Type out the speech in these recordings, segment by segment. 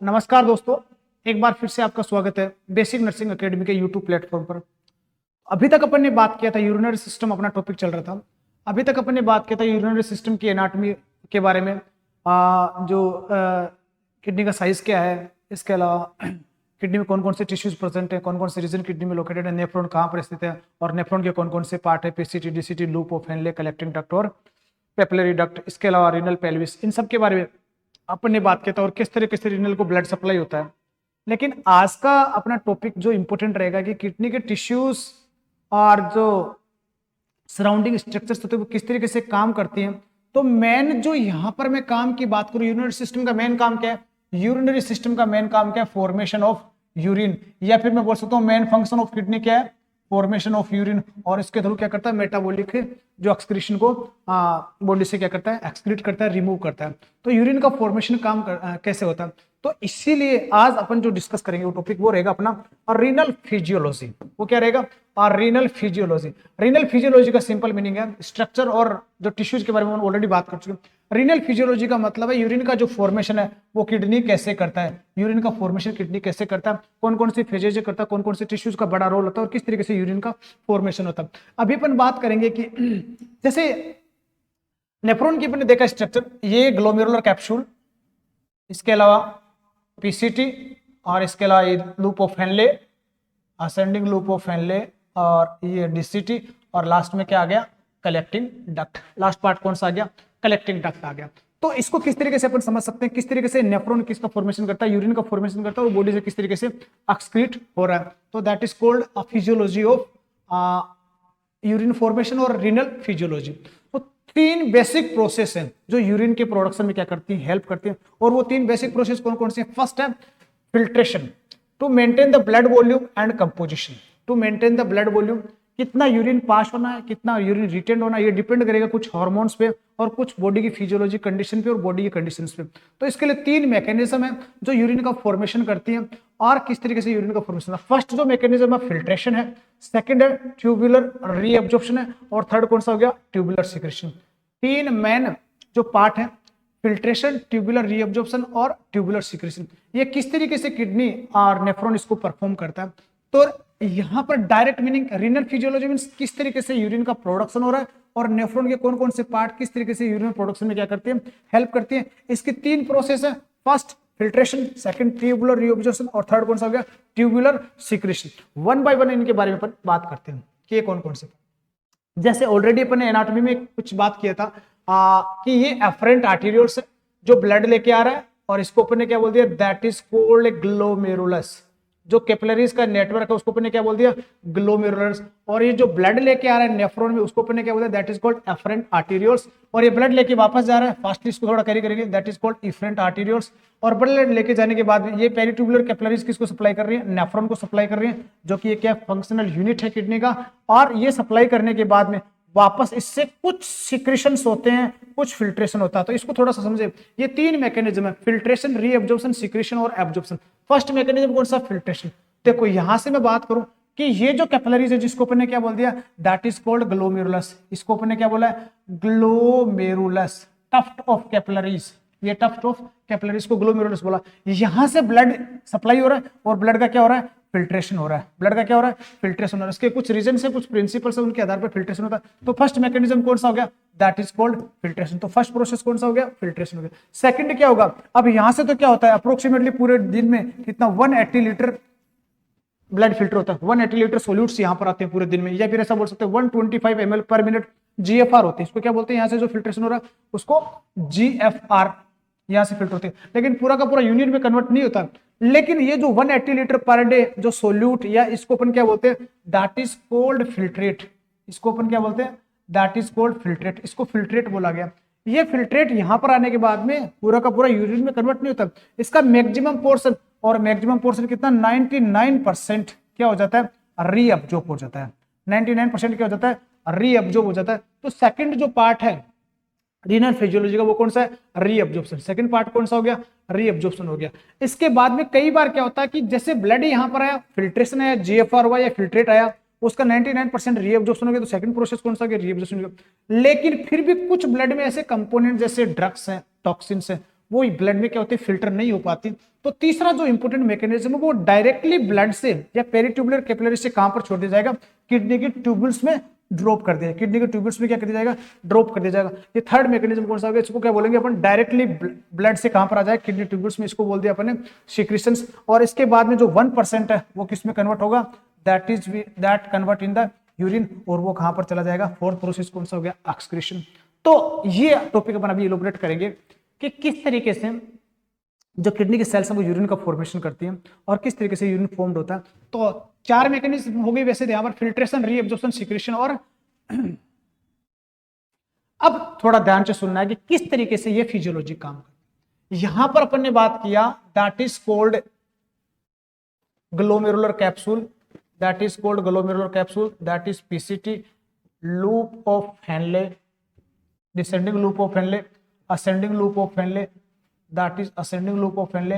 नमस्कार दोस्तों, एक बार फिर से आपका स्वागत है बेसिक नर्सिंग एकेडमी के यूट्यूब प्लेटफॉर्म पर। अभी तक अपन ने बात किया था यूरिनरी सिस्टम, अपना टॉपिक चल रहा था। अभी तक अपन ने बात किया था यूरिनरी सिस्टम की एनाटॉमी के बारे में, जो किडनी का साइज क्या है, इसके अलावा किडनी में कौन कौन से टिश्यूज प्रेजेंट है, कौन कौन से रीजन किडनी में लोकेटेड है, नेफ्रॉन कहाँ पर स्थित है और नेफ्रॉन के कौन कौन से पार्ट है, PCT, DCT, loop of Henle, collecting duct और पेपिलरी डक्ट, इसके अलावा रीनल पेल्विस, इन सब के बारे में अपन ने बात किया था और किस तरीके से रीनल को ब्लड सप्लाई होता है। लेकिन आज का अपना टॉपिक जो इंपॉर्टेंट रहेगा कि किडनी के टिश्यूज और जो सराउंडिंग स्ट्रक्चर्स होते हैं वो किस तरीके से काम करती हैं। तो मेन जो यहाँ पर मैं काम की बात करूँ, यूरिनरी सिस्टम का मेन काम क्या है? यूरिनरी सिस्टम का मेन काम क्या है? फॉर्मेशन ऑफ यूरिन, या फिर मैं बोल सकता हूँ मेन फंक्शन ऑफ किडनी क्या है? Formation of urine. और इसके थ्रू क्या करता है? मेटाबॉलिक जो एक्सक्रीशन को बॉडी से क्या करता है? एक्सक्रीट करता है, रिमूव करता है। तो यूरिन का फॉर्मेशन कैसे होता है? तो इसीलिए आज अपन जो डिस्कस करेंगे वो टॉपिक वो रहेगा अपना रीनल फिजियोलॉजी। वो क्या रहेगा? Renal physiology. रीनल फिजियोलॉजी का सिंपल मीनिंग है स्ट्रक्चर और जो टिश्यूज के बारे में ऑलरेडी बात कर चुके हैं। रीनल फिजियोलॉजी का मतलब है यूरिन का जो फॉर्मेशन है वो किडनी कैसे करता है, यूरिन का फॉर्मेशन किडनी कैसे करता है, कौन कौन सी फेजेज करता है, कौन कौन से टिश्यूज का बड़ा रोल होता है और किस तरीके से यूरिन का फॉर्मेशन होता है। अभी अपन बात करेंगे कि जैसे नेफ्रॉन की अपन ने देखा स्ट्रक्चर, ये ग्लोमेरुलर कैप्सूल, इसके अलावा पीसीटी और इसके अलावा ये loop of Henle, ascending loop of Henle, और ये डीसीटी, और लास्ट में क्या आ गया? Collecting duct. लास्ट पार्ट कौन सा आ गया? कलेक्टिंग डक्ट आ गया। तो इसको किस तरीके से अपन समझ सकते हैं, किस तरीके से नेफ्रॉन किसका फॉर्मेशन करता है, यूरिन का फॉर्मेशन करता है और बॉडी से किस तरीके से एक्सक्रीट हो रहा है। तो that is called a physiology of urine formation और रीनल फिजियोलॉजी। तो तीन बेसिक प्रोसेस हैं जो यूरिन के प्रोडक्शन में क्या करती हैं? हेल्प करती हैं। और वो तीन बेसिक प्रोसेस कौन कौन से हैं? फर्स्ट है filtration, to maintain the blood volume and composition. To maintain the blood volume, कितना यूरिन पास होना है, कितना यूरिन रिटेन होना है, ये डिपेंड करेगा कुछ हार्मोन्स पे और कुछ बॉडी की फिजियोलॉजी कंडीशन पे और बॉडी की कंडीशंस पे। तो इसके लिए तीन मैकेनिज्म है जो यूरिन का फॉर्मेशन करती हैं और किस तरीके से यूरिन का फॉर्मेशन है। फर्स्ट जो मैकेनिज्म है फिल्ट्रेशन है, सेकंड है ट्यूबुलर रीअब्जॉर्प्शन है, और थर्ड कौन सा हो गया? Tubular secretion. तीन मेन जो पार्ट है, फिल्ट्रेशन, ट्यूबुलर रीअब्जॉर्प्शन और ट्यूबुलर सिक्रेशन, ये किस तरीके से किडनी और नेफ्रॉन इसको परफॉर्म करता है। तो यहां पर direct meaning renal physiology means किस तरीके से यूरिन का प्रोडक्शन हो रहा है और नेफ्रॉन के कौन कौन से पार्ट किस तरीके से यूरिन प्रोडक्शन में क्या करते हैं? हेल्प करती हैं। इसकी तीन प्रोसेस है, first filtration, second tubular reabsorption और थर्ड कौन सा हो गया? Tubular secretion. One by one इनके बारे में अपन बात करते हैं कि ये कौन कौन से। जैसे ऑलरेडी अपन ने एनाटॉमी में कुछ बात किया था कि ये एफरेंट आर्टेरियोल्स जो ब्लड लेके आ रहा है, और इसको अपन ने क्या बोल दिया? That is called glomerulus. जो कैपिलरीज का नेटवर्क है उसको अपन ने क्या बोल दिया? ग्लोमेरुलस। और ये जो ब्लड लेके आ रहा है नेफ्रॉन में उसको अपन ने क्या बोल दिया? That is called afferent arterioles. और ये ब्लड लेके वापस जा रहा है, फास्टली इसको थोड़ा कैरी करेंगे, that is called efferent arterioles. और ब्लड लेके जाने के बाद ये पेरिट्यूबुलर कैपिलरीज किसको सप्लाई कर रही है? नेफ्रॉन को सप्लाई कर रही है, जो कि ये क्या फंक्शनल यूनिट है किडनी का। और ये सप्लाई करने के बाद में वापस इससे कुछ सिक्रेशंस होते हैं, कुछ फिल्ट्रेशन होता है। तो इसको थोड़ा सा समझे, ये तीन मैकेनिज्म है, फिल्ट्रेशन, रीअब्जॉर्प्शन, सिक्रेशन और एब्जॉर्प्शन। फर्स्ट मैकेनिज्म कौन सा? फिल्ट्रेशन। देखो यहां से मैं बात करूं कि ये जो कैपिलरीज है जिसको अपन ने क्या बोल दिया? That is called glomerulus. इसको अपन ने क्या बोला है? Glomerulus, tuft of capillaries. ये टफ्ट ऑफ कैपिलरीज को ग्लोमेरुलस बोला। यहां से ब्लड सप्लाई हो रहा है और ब्लड का क्या हो रहा है? फिल्ट्रेशन हो रहा है। ब्लड का क्या हो रहा है? फिल्ट्रेशन हो रहा है। इसके कुछ रीजन से, कुछ प्रिंसिपल्स है, उनके आधार पर फिल्ट्रेशन होता है। तो फर्स्ट मैकेनिज्म कौन सा हो गया? That is called filtration. तो फर्स्ट प्रोसेस कौन सा हो गया? फिल्ट्रेशन हो गया। सेकंड क्या होगा? अब यहां से तो क्या होता है, अप्रोक्सीमेटली पूरे दिन में कितना 180 लीटर ब्लड फिल्टर होता है। 180 लीटर सोल्यूट्स यहां पर आते हैं पूरे दिन में, या फिर ऐसा बोल सकते हैं 125 ml पर मिनट जीएफआर होते हैं। इसको क्या बोलते हैं? यहां से जो फिल्ट्रेशन हो रहा है उसको जीएफआर यहां से फिल्टर होते हैं। लेकिन पूरा का पूरा यूनिट में कन्वर्ट नहीं होता। लेकिन ये जो 180 लीटर पर डे जो सोल्यूट, या इसको अपन क्या बोलते हैं? That is cold filtrate. इसको अपन क्या बोलते हैं? That is cold filtrate. इसको फिल्ट्रेट बोला गया। ये फिल्ट्रेट यहां पर आने के बाद में पूरा का पूरा यूरिन में कन्वर्ट नहीं होता। इसका मैक्सिमम पोर्शन, और मैक्सिमम पोर्शन कितना? 99% क्या हो जाता है? रीअब्जॉर्ब हो जाता है। 99% क्या हो जाता है? रीअब्जॉर्ब हो जाता है। तो सेकंड जो पार्ट है रीनल फिजियोलॉजी का वो कौन सा है? रीअब्जॉर्प्शन। सेकंड पार्ट कौन सा हो गया? रीअब्जॉर्प्शन हो गया। इसके बाद में कई बार क्या होता है कि जैसे ब्लड यहां पर आया, फिल्ट्रेशन आया, जीएफआर हुआ या फिल्ट्रेट आया, उसका 99% रीअब्जॉर्प्शन हो गया। तो सेकंड प्रोसेस कौन सा हो गया? रीअब्जॉर्प्शन हो गया। लेकिन फिर भी कुछ ब्लड में ऐसे कंपोनेंट जैसे ड्रग्स हैं, टॉक्सिन्स हैं, वो ब्लड में क्या होते हैं? फिल्टर नहीं हो पाती। तो तीसरा जो इंपोर्टेंट मैकेनिज्म है वो डायरेक्टली ब्लड से या पेरिट्यूबुलर कैपिलरी से कहां पर छोड़ दिया जाएगा, किडनी के ट्यूब्यूल्स में ड्रॉप कर दिया, किडनी के ट्यूब्यूल्स में क्या कर दिया जाएगा, ड्रॉप कर दिया जाएगा। ये थर्ड मैकेनिज्म कौन सा होगा, इसको क्या बोलेंगे अपन, डायरेक्टली ब्लड से कहां पर आ जाए, किडनी ट्यूब्यूल्स में, इसको बोल दिया अपन ने सिक्रीशंस। और इसके बाद में जो 1% है वो किस में कन्वर्ट होगा, that convert in the urine, और वो कहां पर चला जाएगा, फोर्थ प्रोसेस कौन सा हो गया, एक्सक्रीशन। तो ये टॉपिक अपन अभी इलैबोरेट करेंगे कि किस तरीके से जो किडनी के सेल्स हैं वो यूरिन का फॉर्मेशन करती हैं और किस तरीके से यूरिन फॉर्म्ड होता है। तो 4 मैकेनिज्म हो गए वैसे यहाँ पर, फिल्ट्रेशन, रीएब्जॉर्प्शन, सिक्रीशन और अब थोड़ा ध्यान से सुनना है कि किस तरीके से ये फिजियोलॉजी काम करती है। यहां पर अपन ने बात किया that is called glomerular capsule, that is called glomerular capsule, that is PCT, loop of Henle, descending loop of Henle, ascending loop of Henle, that is ascending loop of Henle,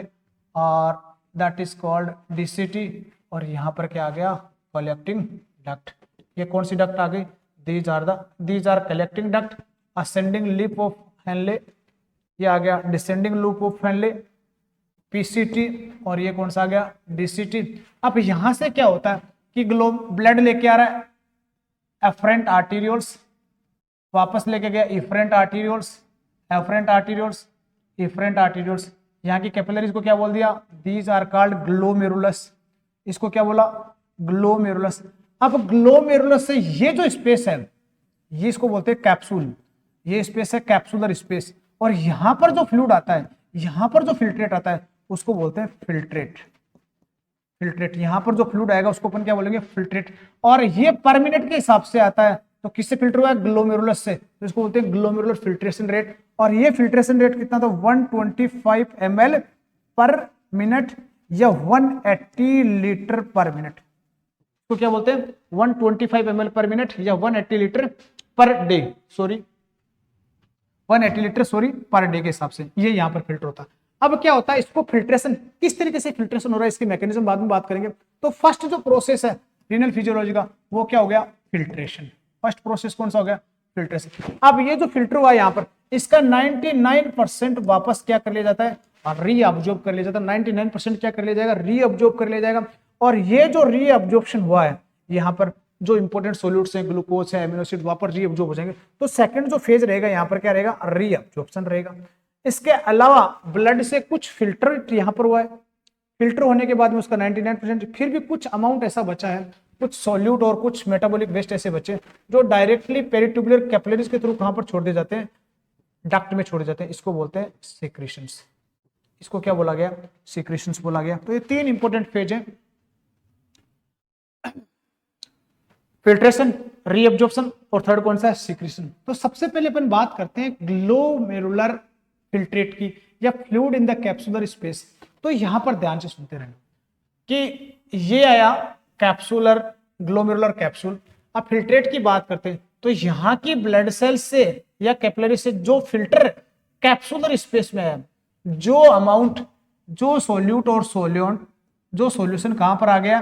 और that is called DCT, और यहाँ पर क्या आ गया, collecting duct। ये कौन सी duct आ गई, these are collecting duct, ascending loop of Henle, ये आ गया descending loop of Henle, PCT, और ये कौन सा आ गया, DCT। अब यहाँ से क्या होता है कि ब्लड लेके आ रहा है एफरेंट आर्टीरियोल्स, वापस लेके गया efferent arterioles, afferent arterioles, efferent arterioles. यहाँ की कैपिलरीज को क्या बोल दिया, दीज आर कॉल्ड ग्लोमेरुलस, इसको क्या बोला, ग्लोमेरुलस। अब ग्लोमेरुलस से ये जो स्पेस है ये इसको बोलते हैं कैप्सूल, ये स्पेस है कैप्सुलर स्पेस, और यहां पर जो फ्लूइड आता है, यहां पर जो फिल्ट्रेट आता है उसको बोलते हैं फिल्ट्रेट। फिल्ट्रेट, यहां पर जो फ्लूइड आएगा उसको अपन क्या बोलेंगे, फिल्ट्रेट। और ये पर मिनट के हिसाब से आता है, तो किससे फिल्टर हुआ है, ग्लोमेरुलस से, तो इसको बोलते हैं ग्लोमेरुलर फिल्ट्रेशन रेट। और ये फिल्ट्रेशन रेट कितना था, 125 ml पर मिनट या 180 लीटर पर मिनट, तो क्या बोलते हैं 125 ml पर मिनट या 180 litre per day, sorry 180 litre sorry per day के हिसाब से ये यहां पर फिल्टर होता है। अब क्या होता है, इसको फिल्ट्रेशन किस तरीके से फिल्ट्रेशन हो रहा है, इसकी मैकेनिज्म बाद में बात करेंगे। तो फर्स्ट जो प्रोसेस है रीनल फिजियोलॉजी का वो क्या हो गया, फिल्ट्रेशन। फर्स्ट प्रोसेस कौन सा हो गया, फिल्ट्रेशन। अब ये जो फिल्टर हुआ यहाँ पर, इसका 99% वापस क्या कर लिया जाता है, रीअब्जॉर्ब कर लिया जाता है। 99% क्या कर लिया जाएगा, रीअब्जॉर्ब कर लिया जाएगा। और ये जो रीअब्जॉर्प्शन हुआ है यहाँ पर, जो इंपॉर्टेंट सोल्यूट्स हैं, ग्लूकोज है, एमिनो एसिड, वहां पर रीअब्जॉर्ब हो जाएंगे। तो सेकंड जो फेज रहेगा यहाँ पर क्या रहेगा, रीअब्जॉर्प्शन रहेगा। इसके अलावा ब्लड से कुछ फिल्टर यहाँ पर हुआ है, फिल्टर होने के बाद में उसका 99%, फिर भी कुछ अमाउंट ऐसा बचा है, कुछ सॉल्यूट और कुछ मेटाबॉलिक वेस्ट ऐसे बचे जो डायरेक्टली पेरिट्यूबुलर कैपिलरीज के थ्रू कहां पर छोड़ दिए जाते हैं, डक्ट में छोड़े जाते हैं, इसको बोलते हैं सिक्रीशंस। इसको क्या बोला गया, सिक्रीशंस बोला गया। तो ये 3 इंपॉर्टेंट फेज हैं, फिल्ट्रेशन, रीअब्जॉर्प्शन और थर्ड कौन सा है, सिक्रीशन। तो सबसे पहले अपन बात करते हैं ग्लोमेरुलर फिल्ट्रेट की या fluid in the capsular space. तो यहां पर ध्यान से सुनते रहना कि ये आया कैप्सुलर, ग्लोमेरुलर कैप्सूल। अब फिल्ट्रेट की बात करते हैं तो यहां की ब्लड सेल से या कैपिलरी से जो फिल्टर कैप्सुलर स्पेस में है, जो अमाउंट, जो सोल्यूट और सोल्यूट, जो सॉल्यूशन कहां पर आ गया,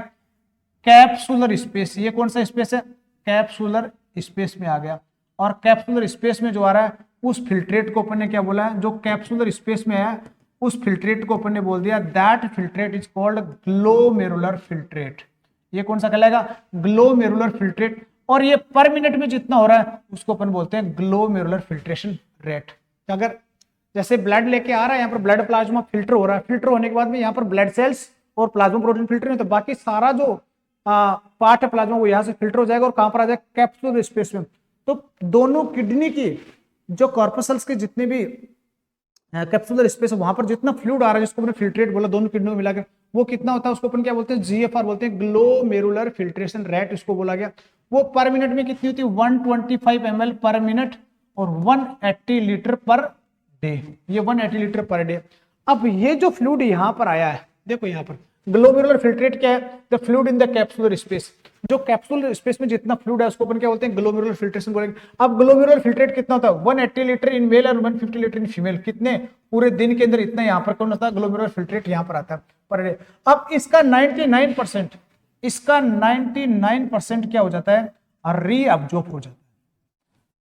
कैप्सुलर स्पेस। ये कौन सा स्पेस है, कैप्सुलर स्पेस में आ गया। और कैप्सुलर स्पेस में जो आ रहा है उस फिल्ट्रेट को अपन ने क्या बोला है, जो कैप्सुलर स्पेस में है उस फिल्ट्रेट को अपन ने बोल दिया that filtrate is called glomerular filtrate. ये कौन सा कहलाएगा, ग्लोमेरुलर फिल्ट्रेट। और ये पर मिनट में जितना हो रहा है उसको अपन बोलते हैं ग्लोमेरुलर फिल्ट्रेशन रेट। अगर जैसे ब्लड लेके आ रहा है यहाँ पर, ब्लड प्लाज्मा फिल्टर हो रहा है, फिल्टर होने के बाद में यहाँ पर ब्लड सेल्स और प्लाज्मा प्रोटीन फिल्टर नहीं, तो बाकी सारा जो पार्ट है प्लाज्मा वो यहाँ से फिल्टर हो जाएगा और कहां पर आ जाएगा, कैप्सुलर स्पेस में। तो दोनों किडनी की जो कॉर्पसल्स के जितने भी कैप्सुलर स्पेस है वहां पर जितना फ्लूइड आ रहा है, जिसको मैंने फिल्ट्रेट बोला, दोनों किडनी में मिलाकर वो कितना होता है, उसको अपन क्या बोलते हैं, जीएफआर बोलते हैं, ग्लोमेरुलर फिल्ट्रेशन रेट इसको बोला गया। वो पर मिनट में कितनी होती है, 125 ml पर मिनट और 180 लीटर पर डे। ये 180 लीटर पर डे। अब ये जो फ्लूइड यहाँ पर आया है, देखो यहाँ पर ग्लोमेरुलर फिल्ट्रेट क्या है, the fluid in the capsular space. जो कैप्सूल स्पेस में जितना फ्लूइड है उसको अपन क्या बोलते हैं, ग्लोमेरुलर फिल्ट्रेशन बोलेंगे। अब ग्लोमेरुलर फिल्ट्रेट कितना होता है, 180 लीटर इन मेल और 150 लीटर इन फीमेल। कितने पूरे दिन के अंदर इतना यहाँ पर कौन होता है, ग्लोमेरुलर फिल्ट्रेट यहाँ पर आता है पर डे। अब इसका 99%, इसका 99% क्या हो जाता है, रीअब्जॉर्ब हो जाता है।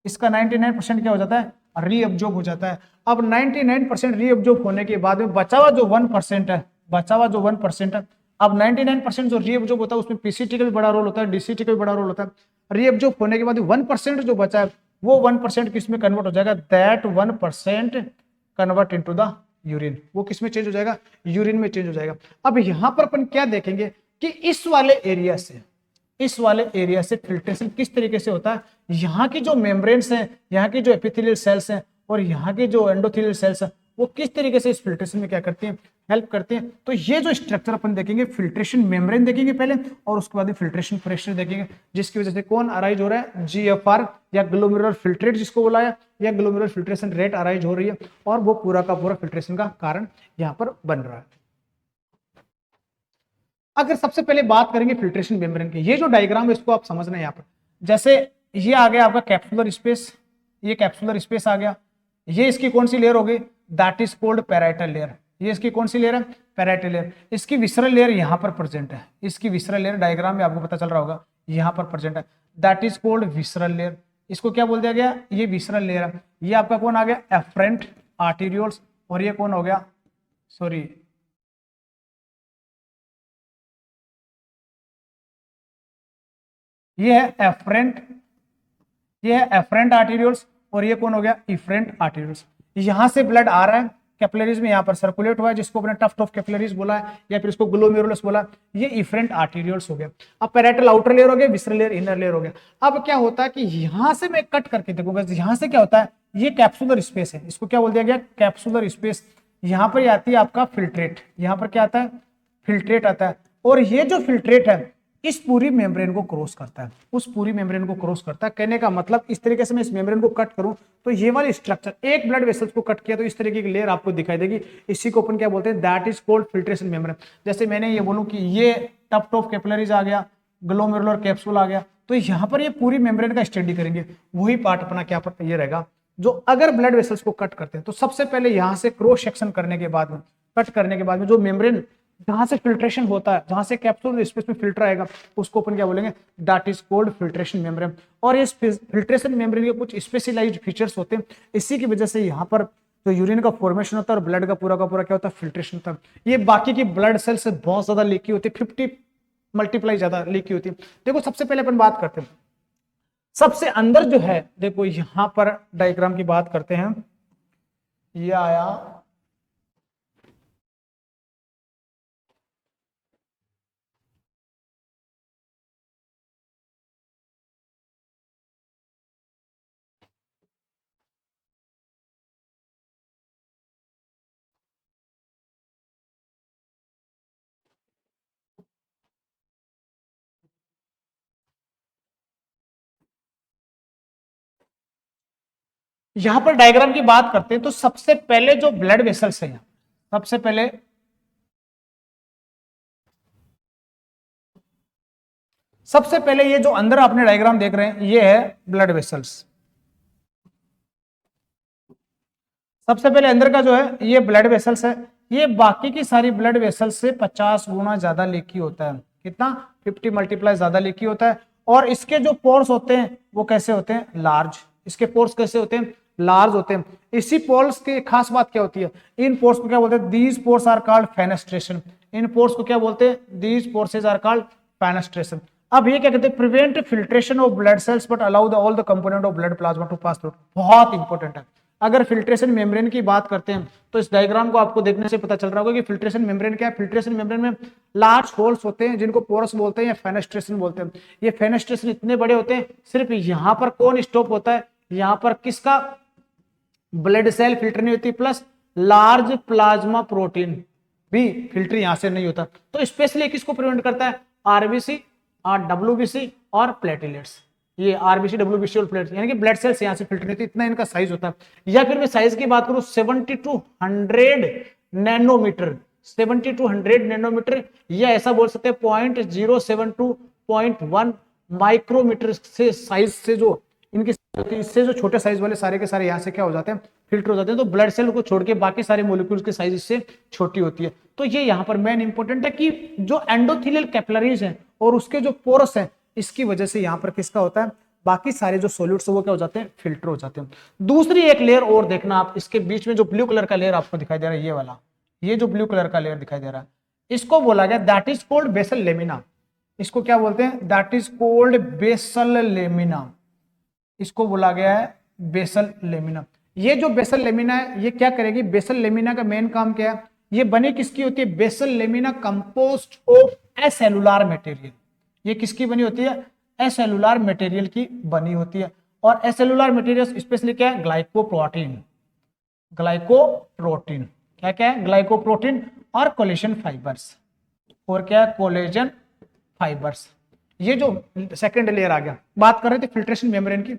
इसका 99% क्या हो जाता है, रीअब्जॉर्ब हो जाता है। अब 99% रीअब्जॉर्ब होने के बाद में बचा हुआ जो 1% है, बचा हुआ जो 1% है, अब 99% जो रीअब्जॉर्ब होता है उसमें पीसीटी का भी बड़ा रोल होता है, डीसीटी का भी बड़ा रोल होता है। रीअब्जॉर्ब होने के बाद 1% जो बचा है वो 1% किस में कन्वर्ट हो जाएगा, that 1% convert into the urine. वो किस में चेंज हो जाएगा, यूरिन में चेंज हो जाएगा। अब यहां पर अपन क्या देखेंगे कि इस वाले एरिया से फिल्ट्रेशन किस तरीके से होता है। यहाँ की जो मेम्ब्रेन्स हैं, यहाँ की जो एपिथेलियल सेल्स हैं और यहाँ की जो एंडोथेलियल सेल्स हैं, वो किस तरीके से इस फिल्ट्रेशन में क्या करती हैं, हेल्प करते हैं। तो ये जो स्ट्रक्चर अपन देखेंगे, फिल्ट्रेशन मेम्ब्रेन देखेंगे पहले और उसके बाद फिल्ट्रेशन प्रेशर देखेंगे, जिसकी वजह से कौन अराइज हो रहा है, जीएफआर या ग्लोमेरुलर फिल्ट्रेट जिसको बुलाया, या ग्लोमेरुलर फिल्ट्रेशन रेट अराइज हो रही है और वो पूरा का पूरा फिल्ट्रेशन का कारण यहाँ पर बन रहा है। अगर सबसे पहले बात करेंगे फिल्ट्रेशन मेम्ब्रेन की, ये जो डायग्राम है इसको आप समझना है। यहाँ पर जैसे ये आ गया आपका कैप्सुलर स्पेस, ये कैप्सुलर स्पेस आ गया, ये इसकी कौन सी लेयर होगी, that is called parietal layer. ये इसकी कौन सी लेयर है, पैराइटल लेयर। इसकी विसरल लेयर यहाँ पर प्रेजेंट है, इसकी विसरल लेयर डायग्राम में आपको पता चल रहा होगा, यहाँ पर प्रेजेंट है, that is called visceral layer. इसको क्या बोल दिया गया, ये विसरल लेयर है। ये आपका कौन आ गया, एफरेंट आर्टेरियोल्स, और ये कौन हो गया, सॉरी ये है एफरेंट, ये है एफरेंट आर्टेरियोल्स, और ये कौन हो गया, इफरेंट आर्टेरियोल्स। यहां से ब्लड आ रहा है कैपिलरीज में, यहाँ पर सर्कुलेट हुआ है, जिसको अपने टफ्ट ऑफ कैपिलरीज बोला है या फिर इसको ग्लोमेरुलस बोला। ये इफरेंट आर्टेरियोल्स हो गया। अब पैराइटल आउटर लेयर हो गया, विसरल लेयर इनर लेयर हो गया। अब क्या होता है कि यहां से मैं कट करके देखूंगा, यहां से क्या होता है, ये कैप्सुलर स्पेस है, इसको क्या बोल दिया गया, कैप्सुलर स्पेस। यहाँ पर आती है आपका फिल्ट्रेट, यहाँ पर क्या आता है, फिल्ट्रेट आता है, और ये जो फिल्ट्रेट है इस पूरी मेम्ब्रेन को क्रॉस करता है, उस पूरी मेम्ब्रेन को क्रॉस करता है। कहने का मतलब इस तरीके से मैं इस मेम्ब्रेन को कट करूं तो ये वाली स्ट्रक्चर, एक ब्लड वेसल्स को कट किया तो इस तरीके की लेयर आपको दिखाई देगी। इसी को अपन क्या बोलते हैं, that is called filtration membrane. जैसे मैंने ये बोलूं कि ये टफ्ट ऑफ कैपिलरीज आ गया, ग्लोमेरुलर कैप्सूल आ गया, तो यहाँ पर ये पूरी मेम्ब्रेन का स्टडी करेंगे। वही पार्ट अपना क्या पर ये रहेगा, जो अगर ब्लड वेसल्स को कट करते हैं तो सबसे पहले यहाँ से क्रॉस सेक्शन करने के बाद में, कट करने के बाद में जो मेम्ब्रेन जहां से फिल्ट्रेशन होता है, जहां से कैप्सूल स्पेस में फिल्टर आएगा, उसको अपन क्या बोलेंगे, that is called filtration membrane. और इस फिल्ट्रेशन मेम्ब्रेन के कुछ स्पेशलाइज्ड फीचर्स होते हैं, इसी की वजह से यहाँ पर जो यूरिन का फॉर्मेशन होता है और ब्लड का पूरा क्या होता है, फिल्ट्रेशन होता है। ये बाकी की ब्लड सेल से बहुत ज्यादा लीकी होती है, 50 मल्टीप्लाई ज्यादा लीकी होती है। देखो सबसे पहले अपन बात करते हैं सबसे अंदर जो है, देखो यहां पर डायग्राम की बात करते हैं, ये आया यहां पर डायग्राम की बात करते हैं तो सबसे पहले जो ब्लड वेसल्स है, सबसे पहले ये जो अंदर आपने डायग्राम देख रहे हैं ये है ब्लड वेसल्स। सबसे पहले अंदर का जो है ये ब्लड वेसल्स है, ये बाकी की सारी ब्लड वेसल्स से 50 गुना ज्यादा लीकी होता है। कितना, 50 मल्टीप्लाई ज्यादा लीकी होता है। और इसके जो पोर्स होते हैं वो कैसे होते हैं, लार्ज। इसके पोर्स कैसे होते हैं, लार्ज होते हैं। इसी पोर्स की खास बात क्या होती है, इन पोर्स को क्या बोलते हैं, these pores are called fenestration. इन पोर्स को क्या बोलते हैं, these pores are called fenestration. अब ये क्या कहते हैं, prevent filtration of blood cells but allow the all the component of blood plasma to pass through. बहुत इंपॉर्टेंट है। अगर फिल्ट्रेशन मेम्ब्रेन की बात करते हैं तो इस डायग्राम को आपको देखने से पता चल रहा होगा कि फिल्ट्रेशन मेम्ब्रेन क्या है। फिल्ट्रेशन मेम्ब्रेन में लार्ज होल्स होते हैं जिनको पोरस बोलते हैं या फेनेस्ट्रेशन बोलते हैं। ये फेनेस्ट्रेशन इतने बड़े होते हैं, सिर्फ यहाँ पर कौन स्टॉप होता है, यहाँ पर किसका, ब्लड सेल फिल्टर नहीं होती, प्लस लार्ज प्लाज्मा प्रोटीन भी फिल्टर यहां से नहीं होता। तो स्पेशली किसको प्रिवेंट करता है, आरबीसी और डब्ल्यूबीसी और प्लेटलेट्स। ये आरबीसी, डब्ल्यूबीसी और प्लेटलेट्स, यानी कि ब्लड सेल्स यहां से फिल्टर नहीं होती, इतना इनका साइज होता है। या फिर मैं साइज की बात करूं 70 to 100 नैनोमीटर, 70 to 100 नैनोमीटर, या ऐसा बोल सकते हैं 0.072 to 0.1 माइक्रोमीटर से साइज से जो इनकी, इससे जो छोटे साइज वाले सारे के सारे यहाँ से क्या हो जाते हैं, फिल्टर हो जाते हैं। तो ब्लड सेल को छोड़ के बाकी सारे मोलिक्यूल्स की साइज इससे छोटी होती है। तो ये यहाँ पर मेन इंपॉर्टेंट है कि जो एंडोथेलियल कैपिलरीज हैं और उसके जो पोरस हैं, इसकी वजह से यहाँ पर किसका होता है, बाकी सारे जो सॉल्यूट्स वो क्या हो जाते हैं, फिल्टर हो जाते हैं। दूसरी एक लेयर और देखना आप, इसके बीच में जो ब्लू कलर का लेयर आपको दिखाई दे रहा है, ये वाला, ये जो ब्लू कलर का लेयर दिखाई दे रहा है, इसको बोला गया that is called basal lamina. इसको क्या बोलते हैं, that is called basal lamina. इसको बोला गया है बेसल लेमिना। ये जो बेसल लेमिना है ये क्या करेगी, बेसल लेमिना का मेन काम क्या है, ये बनी किसकी होती है, basal lamina compost of acellular material. ये किसकी बनी होती है, एसेलुलर मटेरियल की बनी होती है। और एसेलुलर मटेरियल स्पेशली क्या है, ग्लाइकोप्रोटीन, ग्लाइकोप्रोटीन, क्या क्या है, ग्लाइकोप्रोटीन और कोलेजन फाइबर्स, और क्या है, कोलेजन फाइबर्स। ये जो सेकंड लेयर आ गया। बात कर रहे थे फिल्ट्रेशन मेम्ब्रेन की,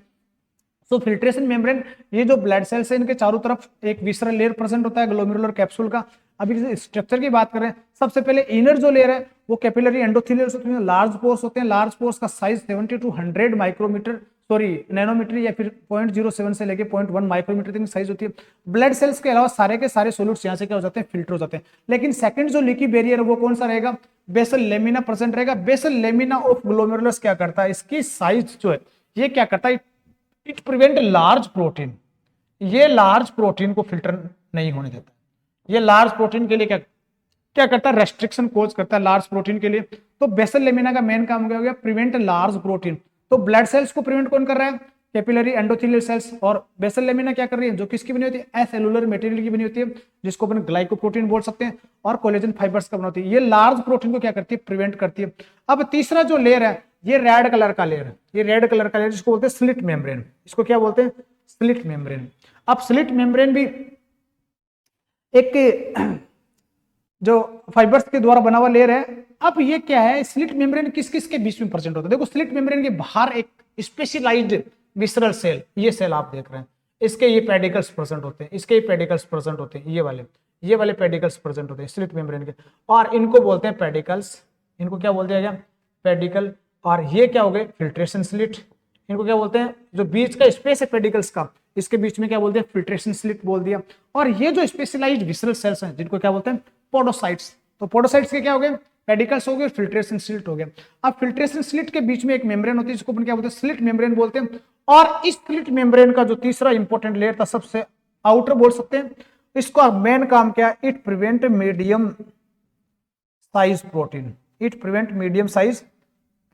तो फिल्ट्रेशन मेम्ब्रेन, ये जो ब्लड सेल्स है इनके चारों तरफ एक विसरल लेयर प्रेजेंट होता है ग्लोमेरुलर कैप्सूल का। अभी स्ट्रक्चर की बात करें, सबसे पहले इनर जो लेयर है वो कैपिलरी एंडोथेलियल्स होते हैं, लार्ज पोर्स होते हैं। लार्ज पोर्स का साइज 70 to 100 माइक्रोमीटर नैनोमीटर या फिर 0.07 से लेके 0.1 माइक्रोमीटर तक साइज होती है। ब्लड सेल्स के अलावा सारे के सारे सोल्यूट्स यहाँ से क्या हो जाते हैं, फिल्टर हो जाते हैं। लेकिन सेकंड जो लीकी बैरियर है वो कौन सा रहेगा, बेसल लेमिना प्रेजेंट रहेगा। बेसल लेमिना ऑफ ग्लोमेरुलस क्या करता है, इसकी साइज जो है ये क्या करता है, इट प्रिवेंट लार्ज प्रोटीन, ये लार्ज प्रोटीन को फिल्टर नहीं होने देता। ये लार्ज प्रोटीन के लिए क्या क्या करता है, रेस्ट्रिक्शन कोज करता है लार्ज प्रोटीन के लिए। तो बेसल लेमिना का मेन काम क्या हो गया, प्रिवेंट लार्ज प्रोटीन। तो ब्लड सेल्स को प्रिवेंट कौन कर रहा है, कैपिलरी एंडोथेलियल सेल्स। और बेसल लेमिना क्या कर रही है, जो किसकी बनी होती है, एसेलुलर मटेरियल की बनी होती है, जिसको अपन ग्लाइकोप्रोटीन बोल सकते हैं, और कोलेजन फाइबर्स का बना होती है। ये लार्ज प्रोटीन को क्या करती है, प्रिवेंट करती है। अब तीसरा जो लेयर है ये रेड कलर का लेयर है, ये रेड कलर का लेयर जिसको बोलते हैं स्लिट मेम्ब्रेन। इसको क्या बोलते हैं, स्लिट मेम्ब्रेन। अब स्लिट मेम्ब्रेन भी एक जो फाइबर्स के द्वारा बना हुआ लेयर है। अब ये क्या है, स्लिट मेम्ब्रेन किस किस के बीच में प्रेजेंट होता है, देखो स्लिट मेम्ब्रेन के बाहर एक स्पेशलाइज्ड विसरल सेल, ये सेल आप देख रहे हैं, इसके ये पेडिकल्स प्रेजेंट होते हैं, इसके ये पेडिकल्स प्रेजेंट होते हैं, ये वाले पेडिकल्स प्रेजेंट होते हैं स्लिट मेम्ब्रेन के, और इनको बोलते हैं पेडिकल्स। इनको क्या बोल दिया गया, पेडिकल। और ये क्या हो गए, फिल्ट्रेशन स्लिट। इनको क्या बोलते हैं, जो बीच का स्पेस है पेडिकल्स का, इसके बीच में क्या बोलते हैं, फिल्ट्रेशन स्लिट बोल दिया। और ये जो स्पेशलाइज्ड विसरल सेल्स हैं जिनको क्या बोलते हैं, पोडोसाइट्स। तो पोडोसाइट्स के क्या हो गए, पेडिकल्स हो गए, फिल्ट्रेशन स्लिट हो गया। अब फिल्ट्रेशन स्लिट के बीच में एक मेम्ब्रेन होती है जिसको अपन क्या बोलते हैं, स्लिट मेम्ब्रेन बोलते हैं। और इस स्लिट मेम्ब्रेन का जो तीसरा इंपॉर्टेंट लेयर था, सबसे आउटर बोल सकते हैं, इसका मेन काम क्या है, it prevent medium size protein, it prevent medium size